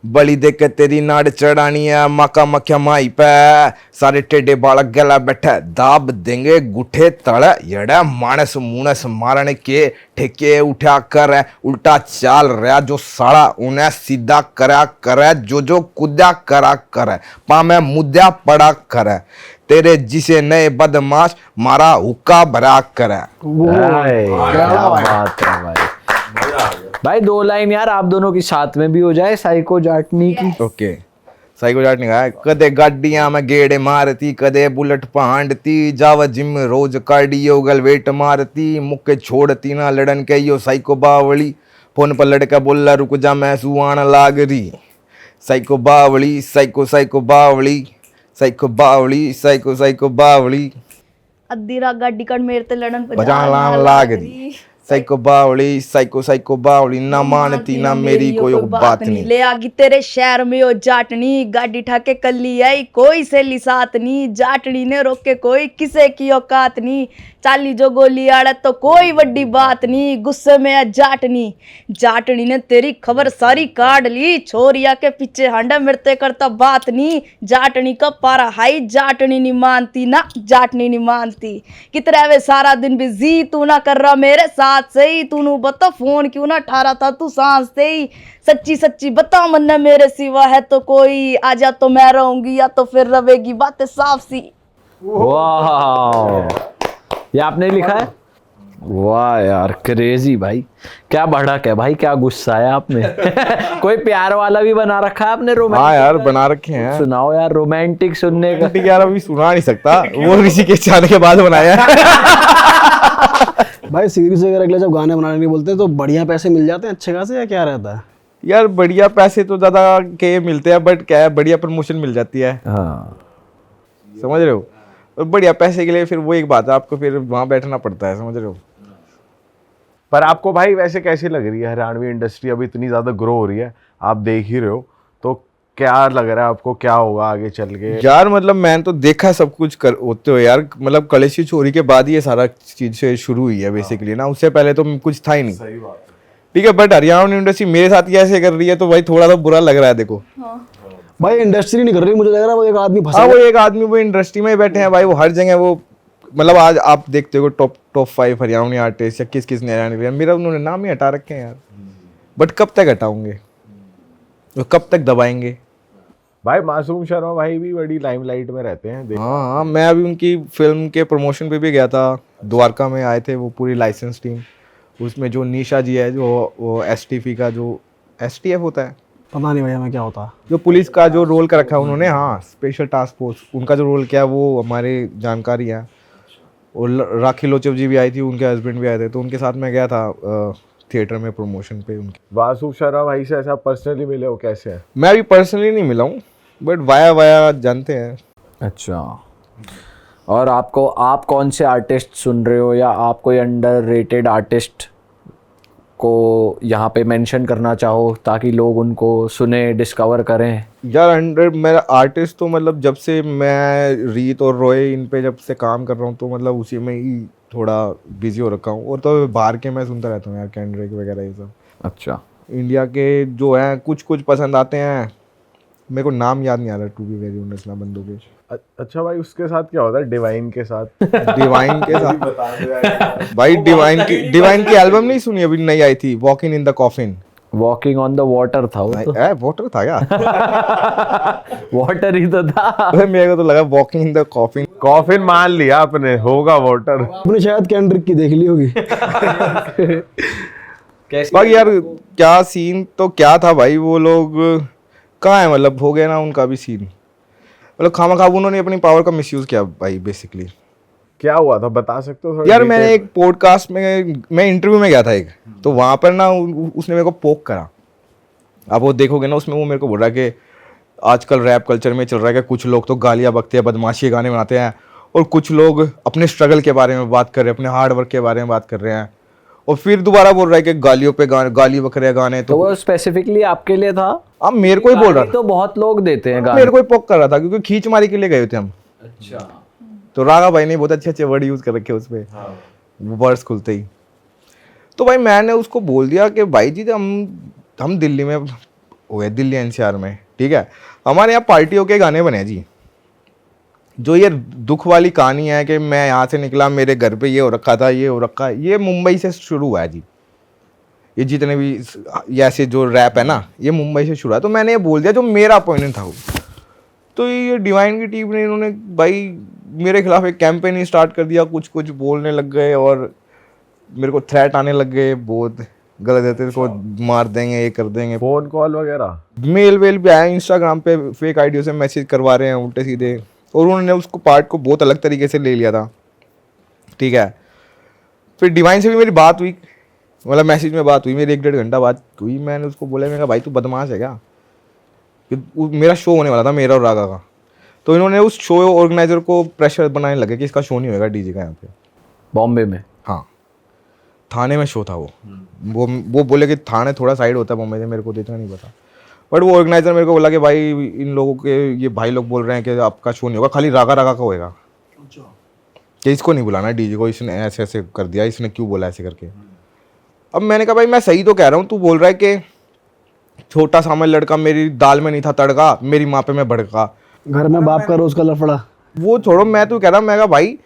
बलि दे के तेरी नाड़ चढ़ानी है माका मख्या माई पे, सारे टेढ़े बालक गला बैठे दाब देंगे गुठे तड़ यड़ा, मानस मुनस मारने के ठेके उठा कर उल्टा चाल रहा जो साड़ा उन्हें सीधा करा करे, जो कुदा करा करे पामे मुद्दा पड़ा करे, तेरे जिसे नए बदमाश मारा हुक्का भरा करे। भाई, क्या बात है भाई। भाई 2 लाइन यार आप दोनों की साथ में भी हो जाए, साइको जाटनी की। ओके, साइको जाट ने कहा कदे गाड़ियां में गेड़े मारती, कदे बुलेट पहाड़ती, जावा जिम रोज कार्डियो गल वेट मारती, मुक्के छोड़ती ना लड़न के यो साइको बावली, फोन पर लड़का बोला रुक जा मैं सुआन लाग रही, साइको बावली साइको साइको बावली साइको बावली साइको साइको बावली, अद्धी रात गाड़ी कड़ मेरे ते लड़न बजान लाग रही, साइको बावली साइको साइको बावली ना मानती ना मेरी कोई बात नहीं। ले आगी तेरे शहर में ओ जाटनी, गाड़ी ठाके कल्ली आई कोई सहेली साथ नहीं, जाटनी ने रोके कोई किसे की औकात नहीं, चाली जो गोली आड़ा तो कोई बड़ी बात नहीं, गुस्से में आ जाटनी, जाटनी ने तेरी खबर सारी काट ली, छोरिया के पीछे हांडा मिरते करता बात नहीं, जाटनी का पारा हाई जाटनी नहीं मानती ना जाटनी नहीं मानती, कितने वे सारा दिन बिजी तू ना कर रहा मेरे साथ सही, तूनू बता फोन क्यों ना ठहरा था तू सांस से ही, सच्ची सच्ची बता मन में मेरे सिवा है तो कोई, आजा तो मैं रहूंगी या तो फिर रवेगी बातें साफ सी। वाह, ये आपने लिखा है? वाह यार क्रेजी भाई, क्या भड़क है भाई, क्या गुस्सा है आप में। कोई प्यार वाला भी बना रखा है आपने? हाँ रोमांटिक यार बना रखे हैं। सुनाओ यार, रोमांटिक सुनने का। ठीक यार अभी सुना नहीं सकता, वो ऋषिकेश जाने के बाद बनाया है। भाई सीरीज वगैरह के लिए जब गाने बनाने के लिए बोलते हैं तो बढ़िया पैसे मिल जाते हैं अच्छे खासे, या क्या रहता है? यार बढ़िया पैसे तो ज्यादा के मिलते हैं, बट क्या है बढ़िया प्रमोशन मिल जाती है, हाँ समझ रहे हो। और बढ़िया पैसे के लिए फिर वो एक बात है, आपको फिर वहां बैठना पड़ता है, समझ रहे हो। पर आपको भाई वैसे कैसी लग रही है हरियाणवी इंडस्ट्री, अभी इतनी ज़्यादा ग्रो हो रही है, आप देख ही रहे हो, तो क्या लग रहा है आपको, क्या होगा आगे चल के? यार मतलब मैंने तो देखा सब कुछ कर होते हो यार, मतलब कलेशी चोरी के बाद ही ये सारा चीज से शुरू हुई है बेसिकली ना, उससे पहले तो कुछ था ही नहीं। सही बात है। ठीक है, बट हरियाणा इंडस्ट्री मेरे साथ ये ऐसे कर रही है तो भाई थोड़ा तो बुरा लग रहा है। देखो भाई इंडस्ट्री नहीं कर रही, मुझे लग रहा है वो एक आदमी फंसा हाँ, वो एक आदमी वो इंडस्ट्री में ही बैठे हैं भाई, वो हर जगह वो मतलब आज आप देखते हो टॉप 5 हरियाणवी आर्टिस्ट या किस ने हरियाणवी, मेरा उन्होंने नाम ही हटा रखे हैं यार, बट कब तक हटाओगे, वो कब तक दबाएंगे। भाई मासूम शर्मा भाई भी बड़ी लाइमलाइट में रहते हैं। हाँ, मैं अभी उनकी फिल्म के प्रमोशन पे भी गया था, द्वारका में आए थे वो पूरी लाइसेंस टीम, उसमें जो निशा जी है, जो वो एसटीएफ का जो एसटीएफ होता है, पता नहीं भैया मैं क्या होता। जो पुलिस का जो रोल कर रखा है उन्होंने, हाँ स्पेशल टास्क फोर्स, उनका जो रोल किया वो हमारे जानकारी है। और राखी लोचव जी भी आई थी, उनके हस्बैंड भी आए थे, तो उनके साथ मैं गया था थिएटर में प्रमोशन पे उनके। वासु शर्मा भाई से ऐसा पर्सनली मिले हो, कैसे है? मैं अभी पर्सनली नहीं मिला हूँ, बट वाया जानते हैं। अच्छा, और आपको, आप कौन से आर्टिस्ट सुन रहे हो, या आप कोई अंडररेटेड आर्टिस्ट को यहाँ पे मेंशन करना चाहो ताकि लोग उनको सुने, डिस्कवर करें? यार मेरा आर्टिस्ट तो मतलब जब से मैं रीत और रॉय इन पे जब से काम कर रहा हूँ तो मतलब उसी में ही थोड़ा बिजी हो रखा हूँ, और तो बाहर के मैं सुनता रहता हूँ यार, केंड्रिक वगैरह ये सब। अच्छा, इंडिया के जो हैं कुछ पसंद आते हैं, मेरे को नाम याद नहीं आ रहा, टू बी वेरी ऑनेस्ट ना बंदों के। अच्छा भाई, उसके साथ क्या होता है डिवाइन के साथ? डिवाइन के साथ भाई, डिवाइन की एल्बम नहीं सुनी अभी नई आई थी, walking in the coffin? Walking on the water था वो तो। वाटर था क्या? वाटर ही तो था। अरे मेरे को तो लगा walking in the coffin. Coffin मान लिया आपने, होगा वाटर। आपने शायद केंड्रिक की देख ली होगी। बाकी यार क्या सीन तो क्या था भाई, वो लोग कहाँ है, मतलब हो गया ना उनका भी सीन, मतलब खामा उन्होंने अपनी पावर का मिसयूज किया भाई बेसिकली। क्या हुआ था बता सकते हो थोड़ा? यार मैंने एक पॉडकास्ट में, मैं इंटरव्यू में गया था एक, तो वहां पर ना उसने मेरे को पोक करा। अब वो देखोगे ना उसमें वो मेरे को बोल रहा है कि आजकल रैप कल्चर में चल रहा है कि कुछ लोग तो गालियाँ बकते हैं, बदमाशी गाने बनाते हैं, और कुछ लोग अपने स्ट्रगल के बारे में बात कर रहे हैं, अपने हार्ड वर्क के बारे में बात कर रहे हैं, और फिर दोबारा बोल रहा है कि गालियों पे गाली बक रहे हैं गाने। तो वो स्पेसिफिकली आपके लिए था? अब मेरे को ही बोल रहा था, तो बहुत लोग देते हैं गाने। मेरे को ही पोक कर रहा था क्योंकि खींच मारी के लिए गए थे हम। अच्छा, तो रागा भाई ने बहुत अच्छे वर्ड यूज कर रखे उसपे, वर्ड्स खुलते ही। तो भाई मैंने उसको बोल दिया कि भाई जी हम दिल्ली में हुए, दिल्ली एनसीआर में, ठीक है, हमारे यहाँ पार्टियों के गाने बने जी, जो ये दुख वाली कहानी है कि मैं यहाँ से निकला, मेरे घर पे ये हो रखा था, ये हो रखा, ये मुंबई से शुरू हुआ है जी। ये जितने भी ये ऐसे जो रैप है ना, ये मुंबई से शुरू है। तो मैंने ये बोल दिया जो मेरा पॉइंट था वो। तो ये डिवाइन की टीम ने, इन्होंने भाई मेरे खिलाफ एक कैंपेन ही स्टार्ट कर दिया, कुछ बोलने लग गए और मेरे को थ्रेट आने लग गए, बहुत गलत है, तेरे को मार देंगे, ये कर देंगे, फोन कॉल वगैरह, मेल वेल भी आया, इंस्टाग्राम पे फेक आईडियो से मैसेज करवा रहे हैं उल्टे सीधे, और उन्होंने उसको पार्ट को बहुत अलग तरीके से ले लिया था, ठीक है। फिर डिवाइन से भी मेरी बात हुई, मतलब मैसेज में बात हुई मेरी, 1-1.5 घंटा बात हुई। मैंने उसको बोला, मैंने कहा भाई तू बदमाश है क्या, मेरा शो होने वाला था मेरा और रागा का, तो इन्होंने उस शो ऑर्गेनाइजर को प्रेशर बनाने लगे कि इसका शो नहीं होगा डीजे का यहाँ पे बॉम्बे में। हाँ, थाने में शो था वो बोले कि थाने थोड़ा साइड होता है बॉम्बे से, मेरे को तो इतना नहीं पता। बट वो ऑर्गेनाइजर मेरे को बोला कि भाई इन लोगों के ये भाई लोग बोल रहे हैं कि आपका शो नहीं होगा, खाली रागा रागा का होएगा, कि इसको नहीं बुलाना डीजे को, इसने ऐसे ऐसे कर दिया, इसने क्यों बोला ऐसे करके। अब मैंने कहा भाई मैं सही तो कह रहा हूँ, तू बोल रहा है कि छोटा सा मैं लड़का, मेरी दाल में नहीं था तड़का, मेरी माँ पे मैं भड़का। घर में बाप का रोज का लफड़ा। वो छोड़ो, मैं तो कह रहा हूँ, मैं कहा भाई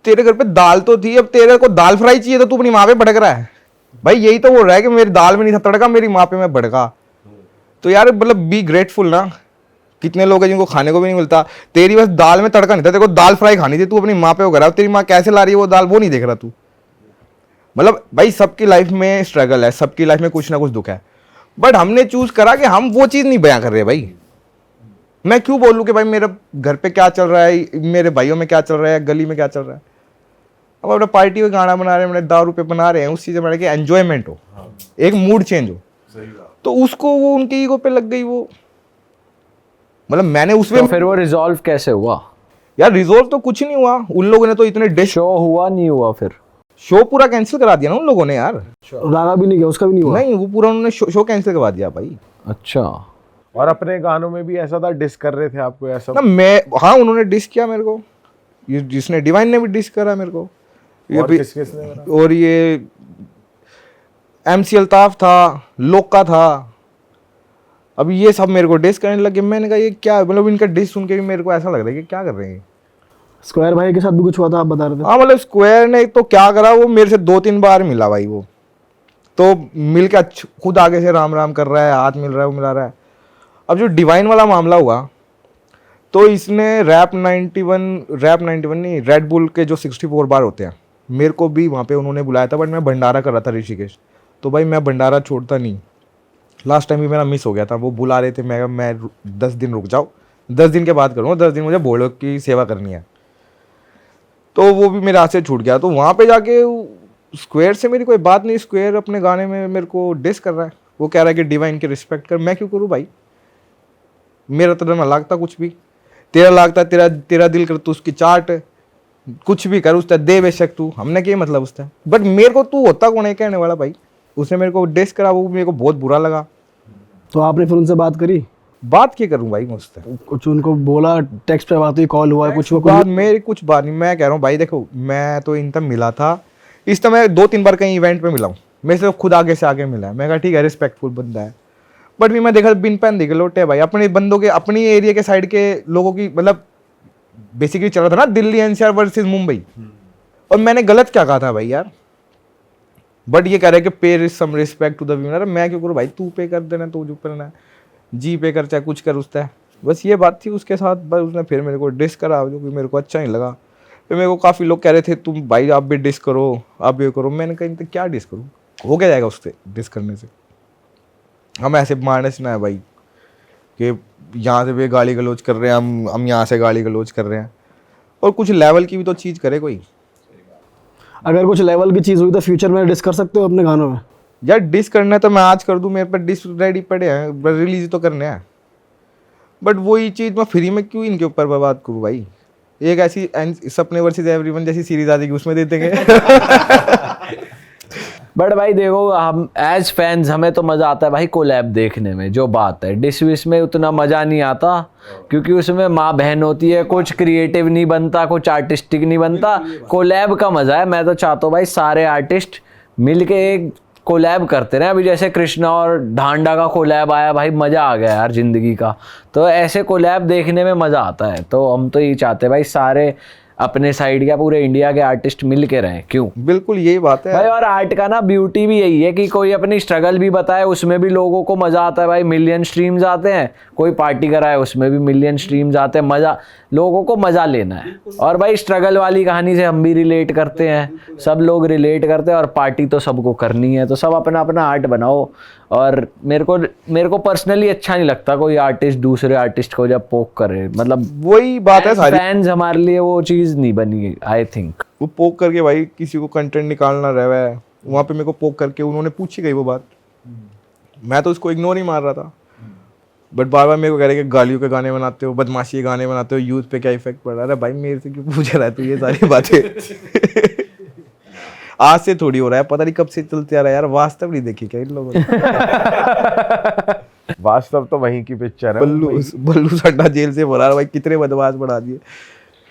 तेरे घर पे दाल तो थी, अब तेरे को दाल फ्राई चाहिए तो तू अपनी माँ पे भड़क रहा है। भाई यही तो बोल रहा है कि मेरी दाल में नहीं था तड़का, मेरी माँ पे मैं भड़का। तो यार मतलब बी ग्रेटफुल ना, कितने लोग हैं जिनको खाने को भी नहीं मिलता, तेरी बस दाल में तड़का नहीं था, तेरे को दाल फ्राई खानी थी, तू अपनी माँ पे वो करा, तेरी माँ कैसे ला रही है वो दाल वो नहीं देख रहा तू। मतलब भाई सबकी लाइफ में स्ट्रगल है, सबकी लाइफ में कुछ ना कुछ दुख है, बट हमने चूज करा कि हम वो चीज़ नहीं बयां कर रहे। भाई मैं क्यों बोलूँ कि भाई मेरे घर पे क्या चल रहा है, मेरे भाइयों में क्या चल रहा है, गली में क्या चल रहा है। अब अपने पार्टी में गाना बना रहे हैं, अपने दारू पे बना रहे हैं, उस चीज़ में कि एंजॉयमेंट हो, एक मूड चेंज हो, तो उसको वो उनके ईगो पे लग गई वो। मतलब मैंने उसमें तो फिर वो रिजॉल्व कैसे हुआ? यार रिजोल्व तो कुछ नहीं हुआ, उन लोगों ने तो इतने डिश शो हुआ नहीं हुआ फिर? शो पूरा कैंसिल करा दिया ना उन लोगों ने यार। रागा भी नहीं किया, उसका भी नहीं हुआ। नहीं वो पूरा उन्होंने शो कैंसिल करवा दिया भाई। अच्छा। और अपने गानों में भी ऐसा था, डिस कर रहे थे आपको ऐसा? ना मैं, हाँ उन्होंने डिस किया मेरे को, ये जिसने डिवाइन ने भी डिस करा मेरे को, ये और भी, किस-किसने करा? और ये MC अल्ताफ था, लोका था, अब ये सब मेरे को डिस करने लगे। मैंने कहा ये क्या, मतलब इनका डिस सुन के भी मेरे को ऐसा लग रहा है कि क्या कर रहे हैं। स्क्वायर भाई के साथ भी कुछ हुआ था, आप बता रहे थे। हाँ मतलब स्क्वायर ने तो क्या करा, वो मेरे से 2-3 बार मिला भाई, वो तो मिल के खुद आगे से राम राम कर रहा है, हाथ मिल रहा है, वो मिला रहा है। अब जो डिवाइन वाला मामला हुआ, तो इसने रैप 91 नहीं, रेड बुल के जो 64 बार होते हैं, मेरे को भी वहाँ पे उन्होंने बुलाया था, बट मैं भंडारा कर रहा था ऋषिकेश, तो भाई मैं भंडारा छोड़ता नहीं। लास्ट टाइम भी मेरा मिस हो गया था, वो बुला रहे थे, मैं 10 दिन रुक जाओ, 10 दिन के बाद करूँगा, 10 दिन मुझे बोलो की सेवा करनी है, तो वो भी मेरे हाथ से छूट गया। तो वहाँ पे जाके स्क्वायर से मेरी कोई बात नहीं, स्क्वायर अपने गाने में मेरे को डिस कर रहा है, वो कह रहा है कि डिवाइन की रिस्पेक्ट कर। मैं क्यों करूँ भाई, मेरा तो ना लगता कुछ भी, तेरा लगता तेरा दिल कर तू उसकी चाट कुछ भी कर, उसका दे बेशक तू, हमने क्या मतलब उसका, बट मेरे को तू होता कौन है कहने वाला भाई। उसने मेरे को डिस करा, वो मेरे को बहुत बुरा लगा। तो आपने फिर उनसे बात करी? बात क्या करूँ भाई मैं उससे, कुछ उनको बोला, टेक्स्ट पे बात हुई, कॉल हुआ, कुछ हुआ? बात मेरी कुछ बात नहीं। मैं कह रहा हूँ भाई देखो, मैं तो इन तक मिला था, इस समय 2-3 बार कहीं इवेंट पे मिला हूँ, मेरे से खुद आगे से आगे मिला है। मैं कहा ठीक है रिस्पेक्टफुल बंदा है, बट भी मैं देखा बिन पैन देखे लोटे भाई, अपने बंदों के, अपनी एरिया के साइड के लोगों की, मतलब बेसिकली चल रहा था ना दिल्ली NCR वर्सेस मुंबई, और मैंने गलत क्या कहा था भाई यार। बट ये कह रहे कि pay some respect to the winner, मैं क्यों करूँ भाई, तू पे कर देना, तू जो करना है जी पे कर, चाहे कुछ कर उसका है, बस ये बात थी उसके साथ। बस उसने फिर मेरे को डिस करा, जो कि मेरे को अच्छा नहीं लगा। फिर मेरे को काफ़ी लोग कह रहे थे तुम भाई आप भी डिस करो, आप ये करो। मैंने कहा इनसे क्या डिस करूँ, हो क्या जाएगा उससे डिस करने से। हम ऐसे मानस ना है भाई कि यहाँ से भी गाली गलौज कर रहे हैं, हम यहाँ से गाली गलौज कर रहे हैं, और कुछ लेवल की भी तो चीज़ करे कोई। अगर कुछ लेवल की चीज़ हुई तो फ्यूचर में डिस कर सकते हो अपने गानों में? यार डिस करना है तो मैं आज कर दूं, मेरे पर डिस रेडी पड़े हैं, रिलीज तो करने हैं, बट वही चीज़ मैं फ्री में क्यों इनके ऊपर बर्बाद करूं भाई। एक ऐसी सपने वर्सेस एवरीवन जैसी सीरीज आ जाएगी, उसमें दे देंगे। बट भाई देखो, हम एज फैंस हमें तो मज़ा आता है भाई कोलैब देखने में, जो बात है डिस विस में उतना मज़ा नहीं आता, क्योंकि उसमें माँ बहन होती है, कुछ क्रिएटिव नहीं बनता, कुछ आर्टिस्टिक नहीं बनता। कोलैब का मज़ा है, मैं तो चाहता हूँ भाई सारे आर्टिस्ट मिल के एक कोलैब करते रहे। अभी जैसे कृष्णा और ढांडा का कोलैब आया भाई, मज़ा आ गया यार ज़िंदगी का। तो ऐसे कोलैब देखने में मज़ा आता है, तो हम तो यही चाहते हैं भाई सारे अपने साइड के पूरे इंडिया के आर्टिस्ट मिल के रहें। क्यों? बिल्कुल यही बात है भाई, और आर्ट का ना ब्यूटी भी यही है कि कोई अपनी स्ट्रगल भी बताए, उसमें भी लोगों को मज़ा आता है भाई। मिलियन स्ट्रीम्स आते हैं, कोई पार्टी कराए उसमें भी मिलियन स्ट्रीम्स आते हैं। मज़ा, लोगों को मज़ा लेना है। और भाई स्ट्रगल वाली कहानी से हम भी रिलेट करते हैं, सब लोग रिलेट करते हैं, और पार्टी तो सबको करनी है, तो सब अपना अपना आर्ट बनाओ। और मेरे को पर्सनली अच्छा नहीं लगता कोई आर्टिस्ट दूसरे आर्टिस्ट को जब पोक करे, मतलब वही बात है सारी। फैंस हमारे लिए वो चीज़ नहीं बनी आई थिंक। वो पोक करके भाई किसी को कंटेंट निकालना रहा है, वहाँ पे मेरे को पोक करके उन्होंने पूछी गई वो बात, मैं तो उसको इग्नोर ही मार रहा था, बट बार बार मेरे को कह रहे कि गालियों के गाने बनाते हो, बदमाशी के गाने बनाते हो, यूथ पे क्या इफेक्ट पड़ रहा है। अरे भाई मेरे से क्यों पूछ रहा है तू ये सारी बातें। आज से थोड़ी हो रहा है, पता नहीं कब से चलते आ रहा है यार। वास्तव नहीं देखी क्या इन लोगों ने? वास्तव तो वहीं की पिक्चर है। बल्लू सड्डा जेल से भरा भाई, कितने बदमाश बढ़ा दिए।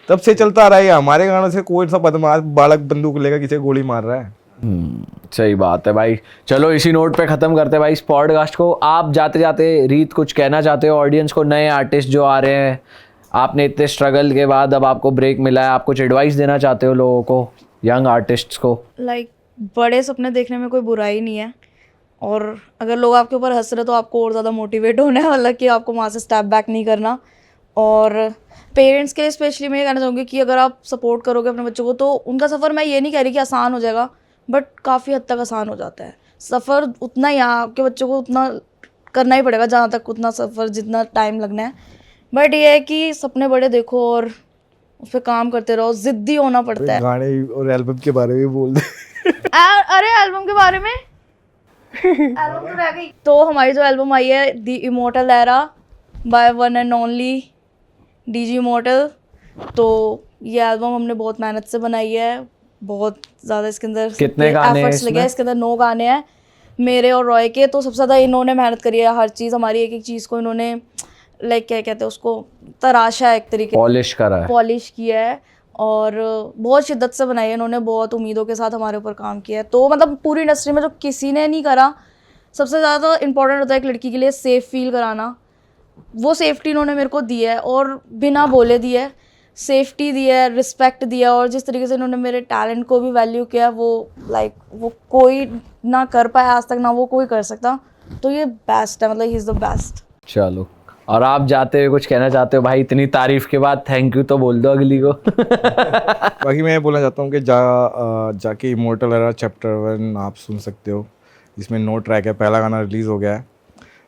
तब से चलता आ रहा है। हमारे गानों से कोई सा बदमाश बालक बंदूक लेकर किसी को गोली मार रहा है? सही बात है भाई। चलो इसी नोट पे खत्म करते हैं भाई इस पॉडकास्ट को। आप जाते जाते रीत कुछ कहना चाहते हो ऑडियंस को, नए आर्टिस्ट जो आ रहे हैं, आपने इतने स्ट्रगल के बाद अब आपको ब्रेक मिला है, आप कुछ एडवाइस देना चाहते हो लोगों को, यंग आर्टिस्ट्स को? लाइक बड़े सपने देखने में कोई बुराई नहीं है, और अगर लोग आपके ऊपर हंस रहे तो आपको और ज़्यादा मोटिवेट होना है, हालांकि आपको वहाँ से स्टेप बैक नहीं करना। और पेरेंट्स के लिए स्पेशली मैं ये कहना चाहूँगी कि अगर आप सपोर्ट करोगे अपने बच्चों को तो उनका सफ़र, मैं ये नहीं कह रही कि आसान हो जाएगा, बट काफ़ी हद तक आसान हो जाता है सफ़र। उतना ही आपके बच्चों को उतना करना ही पड़ेगा, जहाँ तक उतना सफ़र जितना टाइम लगना है। बट ये है कि सपने बड़े देखो और उस पर काम करते रहो, ज़िद्दी होना पड़ता है। गाने और एल्बम के बारे में बोल दे। अरे एल्बम के बारे में एल्बम तो रह गई। तो हमारी जो एल्बम आई है the immortal era by one and only DG immortal, तो ये एल्बम हमने बहुत मेहनत से बनाई है, बहुत ज़्यादा इसके अंदर कितने गाने हैं एफर्ट्स लगे हैं। इसके अंदर 9 गाने हैं मेरे और रॉय के। तो सबसे ज़्यादा इन्होंने मेहनत करी है, हर चीज़ हमारी एक एक चीज़ को इन्होंने लाइक क्या कहते हैं उसको, तराशा है एक तरीके, पॉलिश करा है। पॉलिश किया है और बहुत शिद्दत से बनाई है इन्होंने, बहुत उम्मीदों के साथ हमारे ऊपर काम किया है। तो मतलब पूरी इंडस्ट्री में जो किसी ने नहीं करा, सबसे ज़्यादा इम्पोर्टेंट होता है एक लड़की के लिए सेफ़ फील कराना। वो सेफ्टी इन्होंने मेरे को दी है और बिना बोले दी है, सेफ्टी दी है, रिस्पेक्ट दिया, और जिस तरीके से इन्होंने मेरे टैलेंट को भी वैल्यू किया, वो लाइक वो कोई ना कर पाया आज तक, ना वो कोई कर सकता। तो ये बेस्ट है, मतलब ही इज़ द बेस्ट। चलो, और आप जाते हुए कुछ कहना चाहते हो भाई? इतनी तारीफ के बाद थैंक यू तो बोल दो अगली को। बाकी मैं बोलना चाहता हूँ कि जाके इमोर्टल एरा चैप्टर 1 आप सुन सकते हो, जिसमें 9 ट्रैक है। पहला गाना रिलीज़ हो गया है,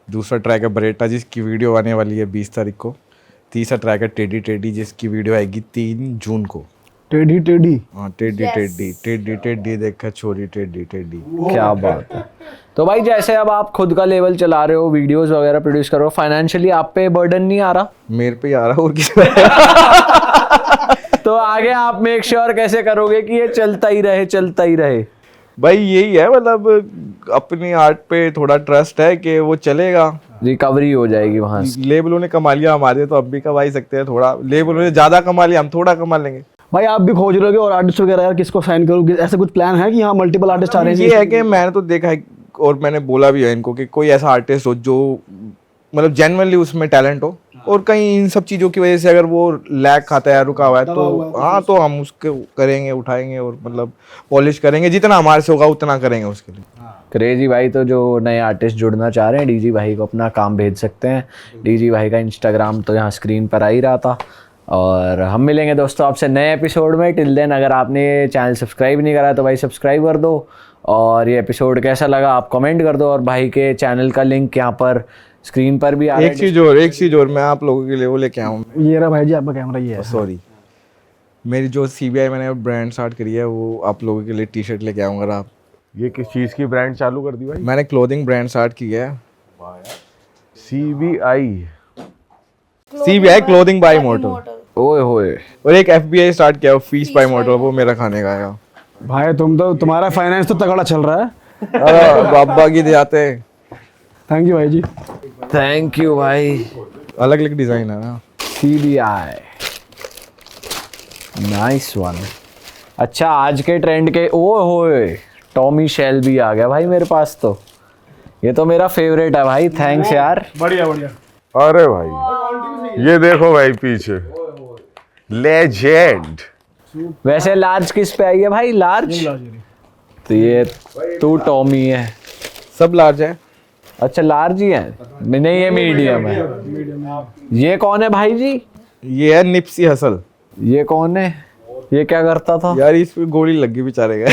दूसरा ट्रैक है बरेटा जिसकी वीडियो आने वाली है 20 तारीख को, तीसरा ट्रैक है टेडी टेडी जिसकी वीडियो आएगी 3 जून को। टेढ़ी टेढ़ी, हाँ टेडी टेडी टेडी टेडी देखा छोरी टेडी टेडी। क्या बात है। तो भाई जैसे अब आप खुद का लेवल चला रहे हो, वीडियोस वगैरह प्रोड्यूस कर रहे हो, फाइनेंशियली आप पे बर्डन नहीं आ रहा? मेरे पे आ रहा और किसी तो आगे आप मेक श्योर कैसे करोगे कि ये चलता ही रहे, चलता ही रहे? भाई यही है, मतलब अपनी आर्ट पे थोड़ा ट्रस्ट है कि वो चलेगा, रिकवरी हो जाएगी वहां से। लेबलों ने कमा लिया हमारे, तो अब भी कमा ही सकते हैं थोड़ा। लेबलों ने ज़्यादा कमा लिया, हम थोड़ा कमा लेंगे। भाई आप भी खोज रहे हो और आर्टिस्ट वगैरह यार किसको साइन करूँ, ऐसा कुछ प्लान है कि हाँ मल्टीपल आर्टिस्ट आ रहे हैं? ये है कि मैंने तो देखा है और मैंने बोला भी है इनको कि कोई ऐसा आर्टिस्ट हो जो मतलब जेन्युइनली उसमें टैलेंट हो, और कहीं इन सब चीज़ों की वजह से अगर वो लैग खाता है, रुका हुआ है, तो हाँ तो हम उसको करेंगे, उठाएंगे और मतलब पॉलिश करेंगे, जितना हमारे से होगा उतना करेंगे उसके लिए। क्रेजी भाई, तो जो नए आर्टिस्ट जुड़ना चाह रहे हैं डीजी भाई को अपना काम भेज सकते हैं। डीजी भाई का इंस्टाग्राम तो यहाँ स्क्रीन पर आ ही रहा था। और हम मिलेंगे दोस्तों आपसे नए एपिसोड में। टिल देन अगर आपने चैनल सब्सक्राइब नहीं करा तो भाई सब्सक्राइब कर दो, और ये एपिसोड कैसा लगा आप कमेंट कर दो, और भाई के चैनल का लिंक यहाँ पर स्क्रीन पर भी आ रहा है। एक चीज़ और मैं आप लोगों के लिए वो लेके आऊँ। ये रहा भाई जी आपका कैमरा, ये है। सॉरी, मेरी जो CBI मैंने ब्रांड स्टार्ट करी है, वो आप लोगों के लिए टी-शर्ट लेके आऊँगा। अगर आप, ये किस चीज़ की ब्रांड चालू कर दी भाई? मैंने क्लोथिंग ब्रांड स्टार्ट की है, CBI क्लोथिंग बाय इमोर्टल, ओए होए। और एक FBI स्टार्ट किया फीस बाय इमोर्टल, वो मेरा खाने का है। भाई तुम्हारा फाइनेंस तो तगड़ा चल रहा है। अरे बाबा की दे आते हैं। थैंक यू भाई जी। थैंक यू भाई। अलग अलग डिजाइन है ना। CBI, nice one. अच्छा, आज के ट्रेंड के ओए होए टॉमी शेल्बी आ गया भाई मेरे पास, तो ये तो मेरा फेवरेट है भाई। थैंक्स यार। बढ़िया बढ़िया। अरे भाई ये देखो भाई पीछे, लेजेंड। वैसे लार्ज किस पे आई है भाई? लार्ज तो ये तू टॉमी है, सब लार्ज है। अच्छा लार्ज ही है, नहीं ये मीडियम है। ये कौन है भाई जी? ये है निप्सी हसल। ये कौन है? ये क्या करता था यार? इस पे गोली लग गई बेचारे का।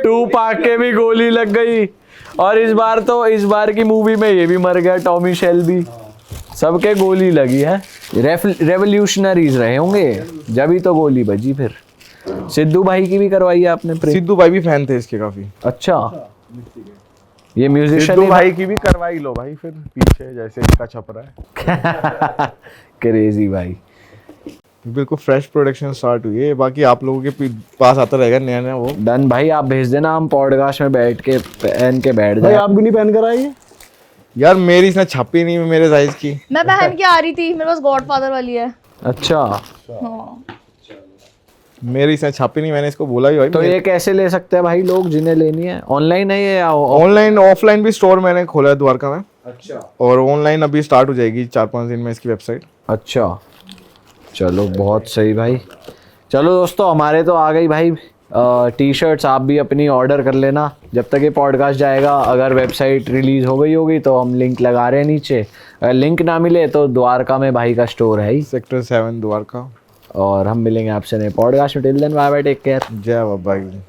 टू पाक के भी गोली लग गई, और इस बार की मूवी में ये भी मर गया टॉमी शेल्बी। सबके गोली लगी है। रेवोल्यूशनरीज रहे होंगे जब ही तो गोली बजी। फिर सिद्धू भाई की भी करवाई है आपने? सिद्धू भाई भी फैन थे इसके काफी। अच्छा, ये म्यूजिशियन सिद्धू भाई की भी करवाई लो भाई फिर पीछे, जैसे इसका छप रहा है। क्रेजी भाई। बिल्कुल फ्रेश प्रोडक्शन स्टार्ट हुई है, बाकी आप लोगों के पास आता रहेगा नया नया वो। डन भाई, आप भेज देना, हम पॉडकास्ट में बैठ के पहन के बैठ भाई जाए। आप क्यों नहीं पहन कर आए? यार मेरी इसने छापी नहीं मेरे साइज की। मैं पहन के आ रही थी, मेरे पास गॉडफादर वाली है। अच्छा, हाँ मेरी इसने छापी नहीं, मैंने इसको बोला भी भाई। तो ये कैसे ले सकते हैं भाई लोग जिन्हें लेनी है? ऑनलाइन है ये या ऑनलाइन ऑफलाइन भी स्टोर मैंने खोला है द्वारका में। अच्छा। और ऑनलाइन अभी स्टार्ट हो जाएगी 4-5 दिन में इसकी वेबसाइट। अच्छा, चलो बहुत सही भाई। चलो दोस्तों, हमारे तो आ गई भाई टी शर्ट्स। आप भी अपनी ऑर्डर कर लेना जब तक ये पॉडकास्ट जाएगा। अगर वेबसाइट रिलीज़ हो गई होगी तो हम लिंक लगा रहे हैं नीचे। अगर लिंक ना मिले तो द्वारका में भाई का स्टोर है ही। सेक्टर 7 द्वारका। और हम मिलेंगे आपसे नए पॉडकास्ट में। Till then bye bye, take care. जय बाबा की।